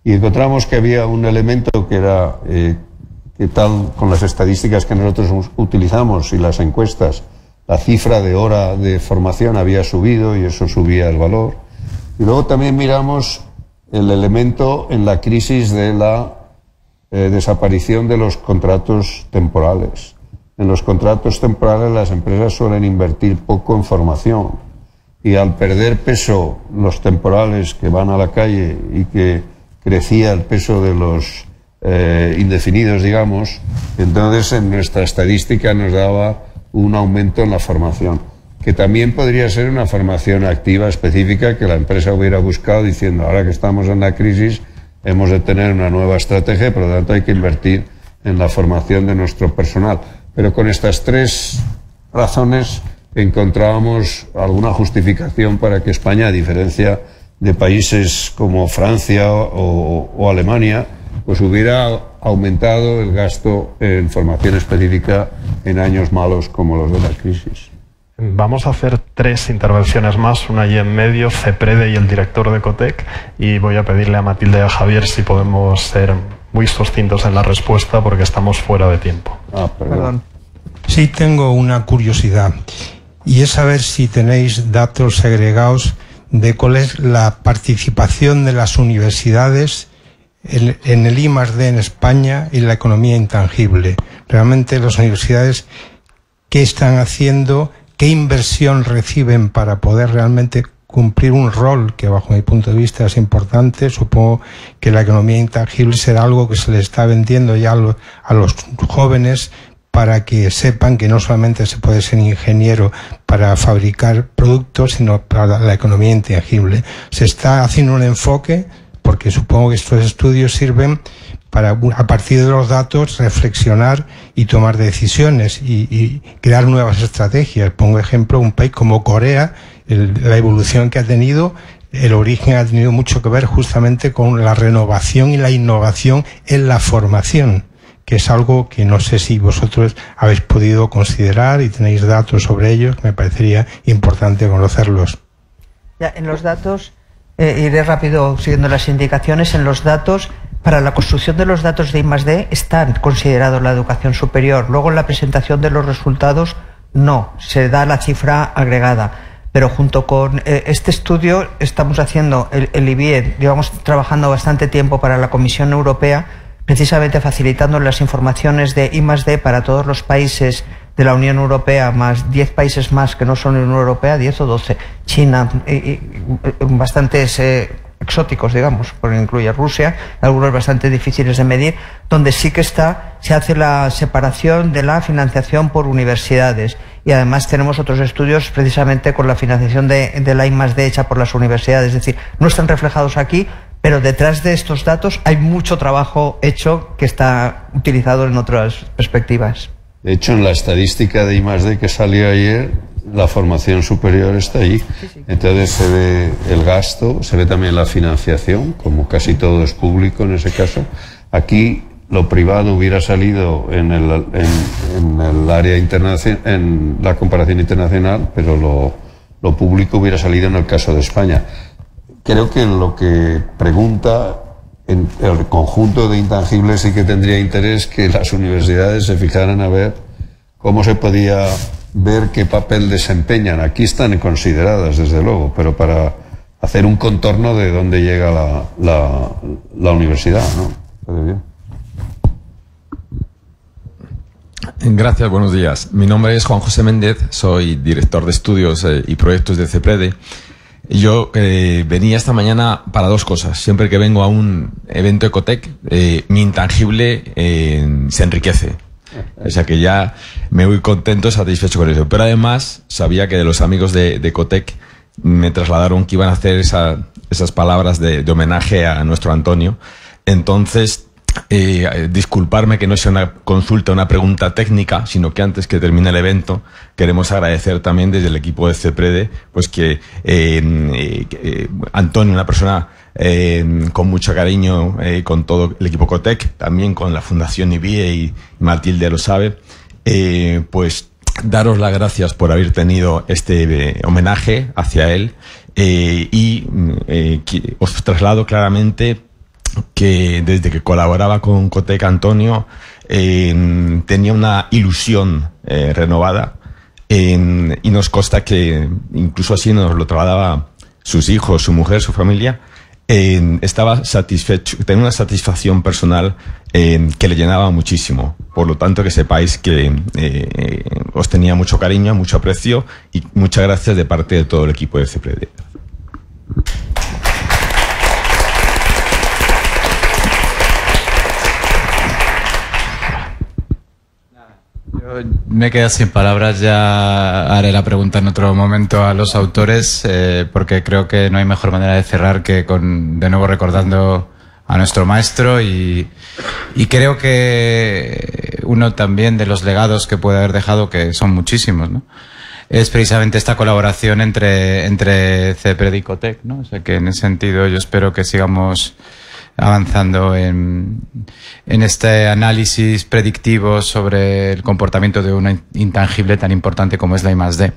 Y encontramos que había un elemento que era, que tal, con las estadísticas que nosotros utilizamos y las encuestas, la cifra de hora de formación había subido y eso subía el valor. Y luego también miramos el elemento en la crisis de la desaparición de los contratos temporales. En los contratos temporales las empresas suelen invertir poco en formación, y al perder peso los temporales que van a la calle y que crecía el peso de los indefinidos, digamos, entonces en nuestra estadística nos daba un aumento en la formación, que también podría ser una formación activa específica que la empresa hubiera buscado, diciendo, ahora que estamos en la crisis hemos de tener una nueva estrategia, por lo tanto hay que invertir en la formación de nuestro personal. Pero con estas tres razones encontrábamos alguna justificación para que España, a diferencia de países como Francia o Alemania, pues hubiera aumentado el gasto en formación específica en años malos como los de la crisis. Vamos a hacer 3 intervenciones más, una allí en medio, CEPREDE y el director de COTEC, y voy a pedirle a Matilde y a Javier si podemos ser muy sucintos en la respuesta porque estamos fuera de tiempo. Perdón. Sí, tengo una curiosidad, y es saber si tenéis datos segregados de cuál es la participación de las universidades en el I+D en España y la economía intangible. Realmente las universidades, ¿qué están haciendo? ¿Qué inversión reciben para poder realmente cumplir un rol que bajo mi punto de vista es importante? Supongo que la economía intangible será algo que se le está vendiendo ya a los jóvenes, para que sepan que no solamente se puede ser ingeniero para fabricar productos, sino para la economía intangible. Se está haciendo un enfoque, porque supongo que estos estudios sirven para, a partir de los datos, reflexionar y tomar decisiones y crear nuevas estrategias. Pongo ejemplo, un país como Corea, la evolución que ha tenido, el origen ha tenido mucho que ver justamente con la renovación y la innovación en la formación, que es algo que no sé si vosotros habéis podido considerar y tenéis datos sobre ello, que me parecería importante conocerlos. Ya, en los datos, iré rápido siguiendo las indicaciones. En los datos, para la construcción de los datos de I+D están considerados la educación superior. Luego en la presentación de los resultados no, se da la cifra agregada. Pero junto con este estudio estamos haciendo el IBIE, llevamos trabajando bastante tiempo para la Comisión Europea, precisamente facilitando las informaciones de I+D para todos los países de la Unión Europea, más 10 países más que no son Unión Europea, 10 o 12, China, bastantes exóticos, digamos, porque incluye Rusia, algunos bastante difíciles de medir, donde sí que se hace la separación de la financiación por universidades. Y además tenemos otros estudios precisamente con la financiación de la I+D hecha por las universidades, es decir, no están reflejados aquí, pero detrás de estos datos hay mucho trabajo hecho que está utilizado en otras perspectivas. De hecho, en la estadística de I+D que salió ayer, la formación superior está allí. Entonces se ve el gasto, se ve también la financiación, como casi todo es público en ese caso. Aquí lo privado hubiera salido en el área internacional, en la comparación internacional, pero lo público hubiera salido en el caso de España. Creo que lo que pregunta en el conjunto de intangibles sí que tendría interés que las universidades se fijaran a ver cómo se podía ver qué papel desempeñan. Aquí están consideradas, desde luego, pero para hacer un contorno de dónde llega la universidad, ¿no? Puede bien. Gracias, buenos días. Mi nombre es Juan José Méndez, soy director de estudios y proyectos de CEPREDE. Yo venía esta mañana para dos cosas. Siempre que vengo a un evento Ecotec, mi intangible se enriquece. O sea que ya me voy contento, satisfecho con eso. Pero además sabía que de los amigos de Ecotec me trasladaron que iban a hacer esas palabras de homenaje a nuestro Antonio. Entonces, disculparme que no sea una consulta, una pregunta técnica, sino que antes que termine el evento queremos agradecer también desde el equipo de CEPREDE pues que Antonio, una persona con mucho cariño, con todo el equipo Ecotec, también con la Fundación IBIE, y Matilde lo sabe, pues daros las gracias por haber tenido este homenaje hacia él, y os traslado claramente que desde que colaboraba con Ecotec, Antonio tenía una ilusión renovada, y nos consta que incluso así nos lo trasladaba sus hijos, su mujer, su familia. Estaba satisfecho, tenía una satisfacción personal que le llenaba muchísimo. Por lo tanto, que sepáis que os tenía mucho cariño, mucho aprecio, y muchas gracias de parte de todo el equipo de CEPREDE. Yo me quedo sin palabras, ya haré la pregunta en otro momento a los autores, porque creo que no hay mejor manera de cerrar que de nuevo recordando a nuestro maestro, y creo que uno también de los legados que puede haber dejado, que son muchísimos, ¿no?, es precisamente esta colaboración entre CEPREDE y Ecotec, ¿no? O sea que en ese sentido yo espero que sigamos avanzando en este análisis predictivo sobre el comportamiento de una intangible tan importante como es la I+D.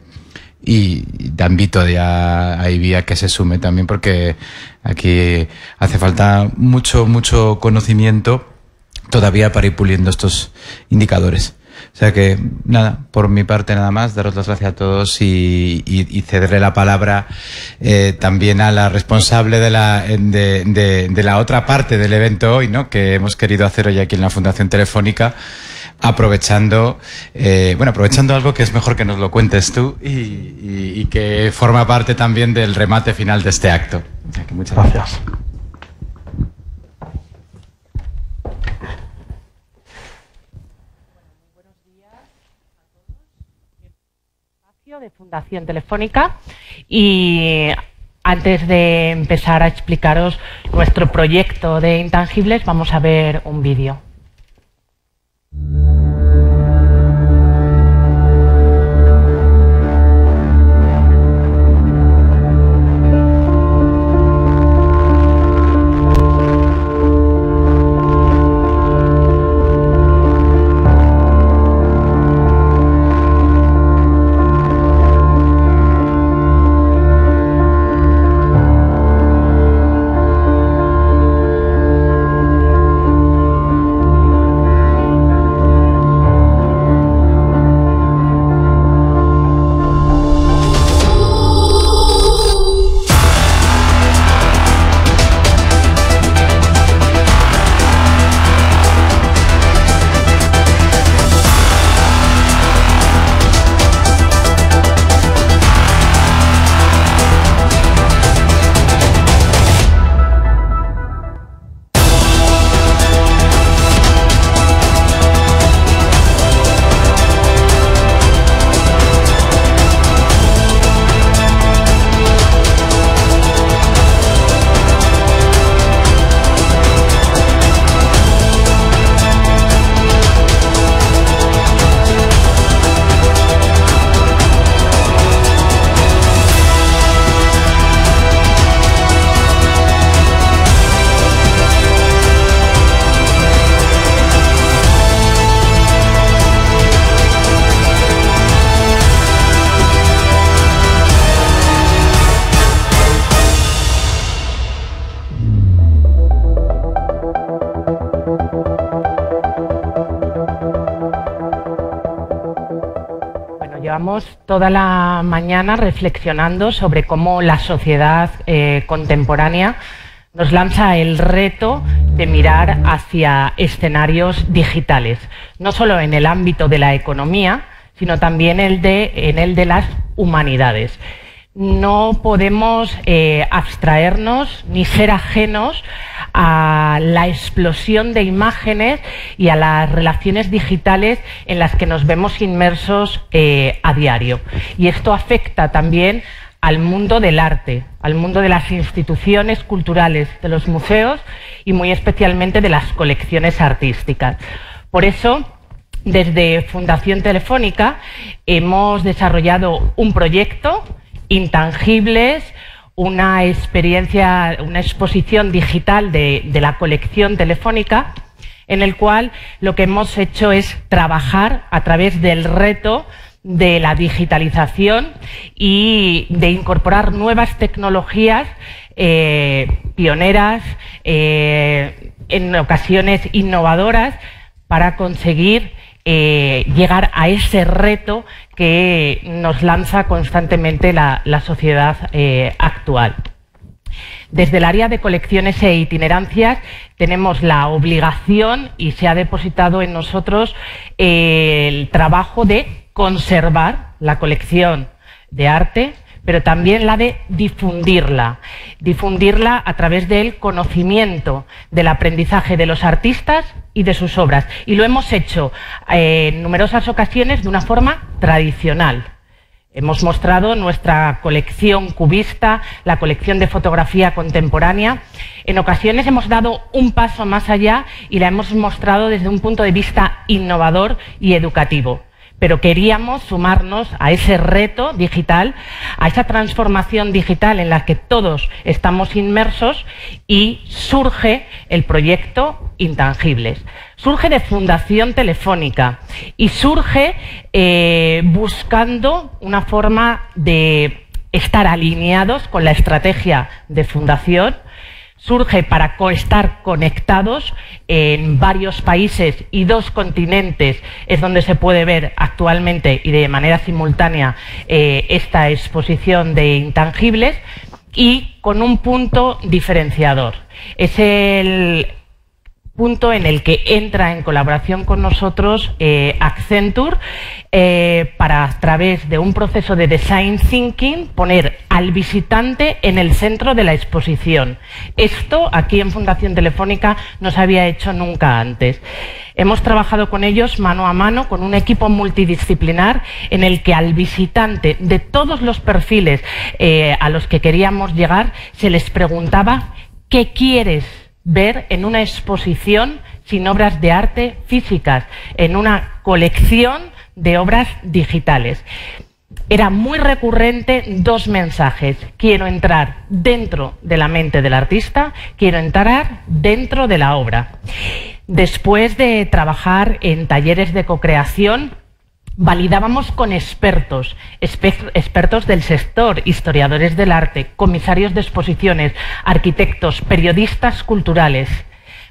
Y te invito a IBIE a que se sume también, porque aquí hace falta mucho conocimiento todavía para ir puliendo estos indicadores. O sea que, nada, por mi parte nada más, daros las gracias a todos y cederle la palabra también a la responsable de la otra parte del evento hoy, ¿no?, que hemos querido hacer hoy aquí en la Fundación Telefónica, aprovechando algo que es mejor que nos lo cuentes tú y que forma parte también del remate final de este acto. O sea que muchas gracias. De Fundación Telefónica, y antes de empezar a explicaros nuestro proyecto de intangibles vamos a ver un vídeo. llevamos toda la mañana reflexionando sobre cómo la sociedad contemporánea nos lanza el reto de mirar hacia escenarios digitales, no solo en el ámbito de la economía, sino también en el de las humanidades. No podemos abstraernos ni ser ajenos a la explosión de imágenes y a las relaciones digitales en las que nos vemos inmersos a diario. Y esto afecta también al mundo del arte, al mundo de las instituciones culturales, de los museos y muy especialmente de las colecciones artísticas. Por eso, desde Fundación Telefónica hemos desarrollado un proyecto, Intangibles, una experiencia, una exposición digital de la colección telefónica, en el cual lo que hemos hecho es trabajar a través del reto de la digitalización y de incorporar nuevas tecnologías pioneras, en ocasiones innovadoras, para conseguir llegar a ese reto que nos lanza constantemente la sociedad actual. Desde el área de colecciones e itinerancias tenemos la obligación, y se ha depositado en nosotros el trabajo de conservar la colección de arte, pero también la de difundirla a través del conocimiento, del aprendizaje de los artistas y de sus obras. Y lo hemos hecho en numerosas ocasiones de una forma tradicional. Hemos mostrado nuestra colección cubista, la colección de fotografía contemporánea. En ocasiones hemos dado un paso más allá y la hemos mostrado desde un punto de vista innovador y educativo. Pero queríamos sumarnos a ese reto digital, a esa transformación digital en la que todos estamos inmersos, y surge el proyecto Intangibles. Surge de Fundación Telefónica y surge buscando una forma de estar alineados con la estrategia de Fundación. Surge para estar conectados en varios países y 2 continentes, es donde se puede ver actualmente y de manera simultánea esta exposición de Intangibles, y con un punto diferenciador. Es el punto en el que entra en colaboración con nosotros Accenture para, a través de un proceso de design thinking, poner al visitante en el centro de la exposición. Esto aquí en Fundación Telefónica no se había hecho nunca antes. Hemos trabajado con ellos mano a mano, con un equipo multidisciplinar en el que al visitante de todos los perfiles a los que queríamos llegar se les preguntaba: ¿qué quieres ver en una exposición sin obras de arte físicas, en una colección de obras digitales? Era muy recurrente 2 mensajes: quiero entrar dentro de la mente del artista, quiero entrar dentro de la obra. Después de trabajar en talleres de cocreación, validábamos con expertos del sector, historiadores del arte, comisarios de exposiciones, arquitectos, periodistas culturales.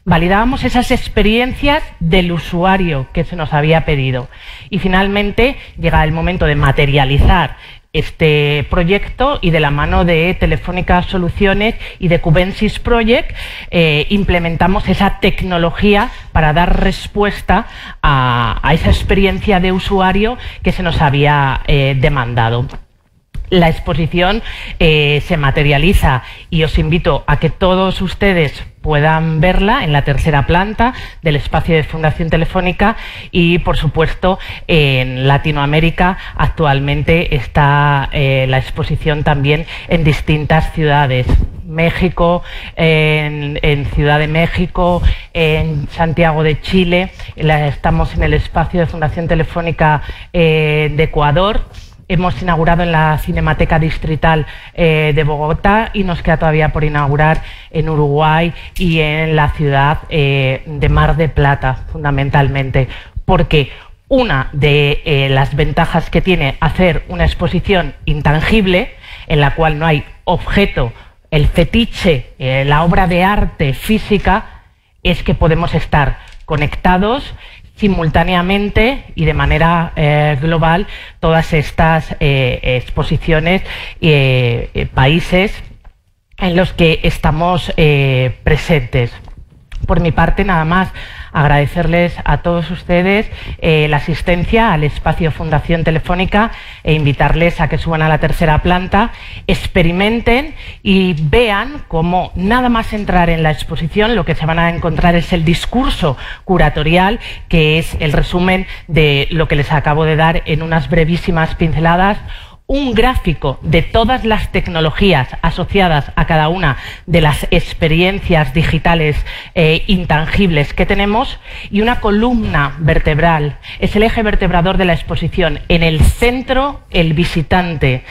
Validábamos esas experiencias del usuario que se nos había pedido. Y finalmente llega el momento de materializar este proyecto, y de la mano de Telefónica Soluciones y de Cubensis Project implementamos esa tecnología para dar respuesta a esa experiencia de usuario que se nos había demandado. La exposición se materializa, y os invito a que todos ustedes puedan verla en la 3ª planta del espacio de Fundación Telefónica, y por supuesto en Latinoamérica actualmente está la exposición también en distintas ciudades. México, en Ciudad de México, en Santiago de Chile, estamos en el espacio de Fundación Telefónica de Ecuador. Hemos inaugurado en la Cinemateca Distrital de Bogotá, y nos queda todavía por inaugurar en Uruguay y en la ciudad de Mar de Plata, fundamentalmente, porque una de las ventajas que tiene hacer una exposición intangible, en la cual no hay objeto, el fetiche, la obra de arte física, es que podemos estar conectados simultáneamente y de manera global todas estas exposiciones y países en los que estamos presentes. Por mi parte, nada más agradecerles a todos ustedes la asistencia al espacio Fundación Telefónica e invitarles a que suban a la tercera planta, experimenten y vean cómo nada más entrar en la exposición lo que se van a encontrar es el discurso curatorial, que es el resumen de lo que les acabo de dar en unas brevísimas pinceladas, un gráfico de todas las tecnologías asociadas a cada una de las experiencias digitales intangibles que tenemos y una columna vertebral. Es el eje vertebrador de la exposición. En el centro, el visitante.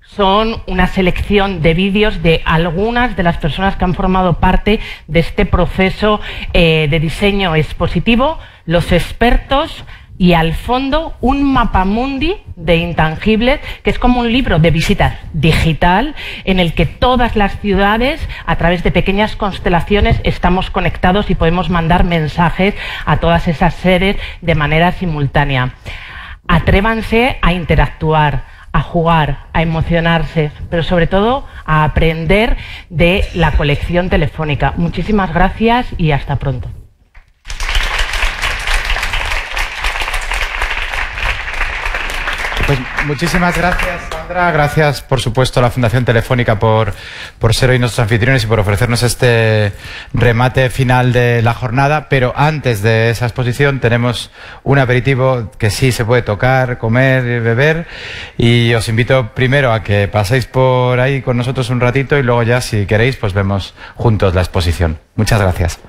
Son una selección de vídeos de algunas de las personas que han formado parte de este proceso de diseño expositivo, los expertos, y al fondo un mapamundi de intangibles, que es como un libro de visitas digital en el que todas las ciudades, a través de pequeñas constelaciones, estamos conectados y podemos mandar mensajes a todas esas sedes de manera simultánea. Atrévanse a interactuar, a jugar, a emocionarse, pero sobre todo a aprender de la colección telefónica. Muchísimas gracias y hasta pronto. Pues muchísimas gracias, Sandra. Gracias, por supuesto, a la Fundación Telefónica por ser hoy nuestros anfitriones y por ofrecernos este remate final de la jornada. Pero antes de esa exposición tenemos un aperitivo que sí se puede tocar, comer y beber. Y os invito primero a que paséis por ahí con nosotros un ratito y luego ya, si queréis, pues vemos juntos la exposición. Muchas gracias.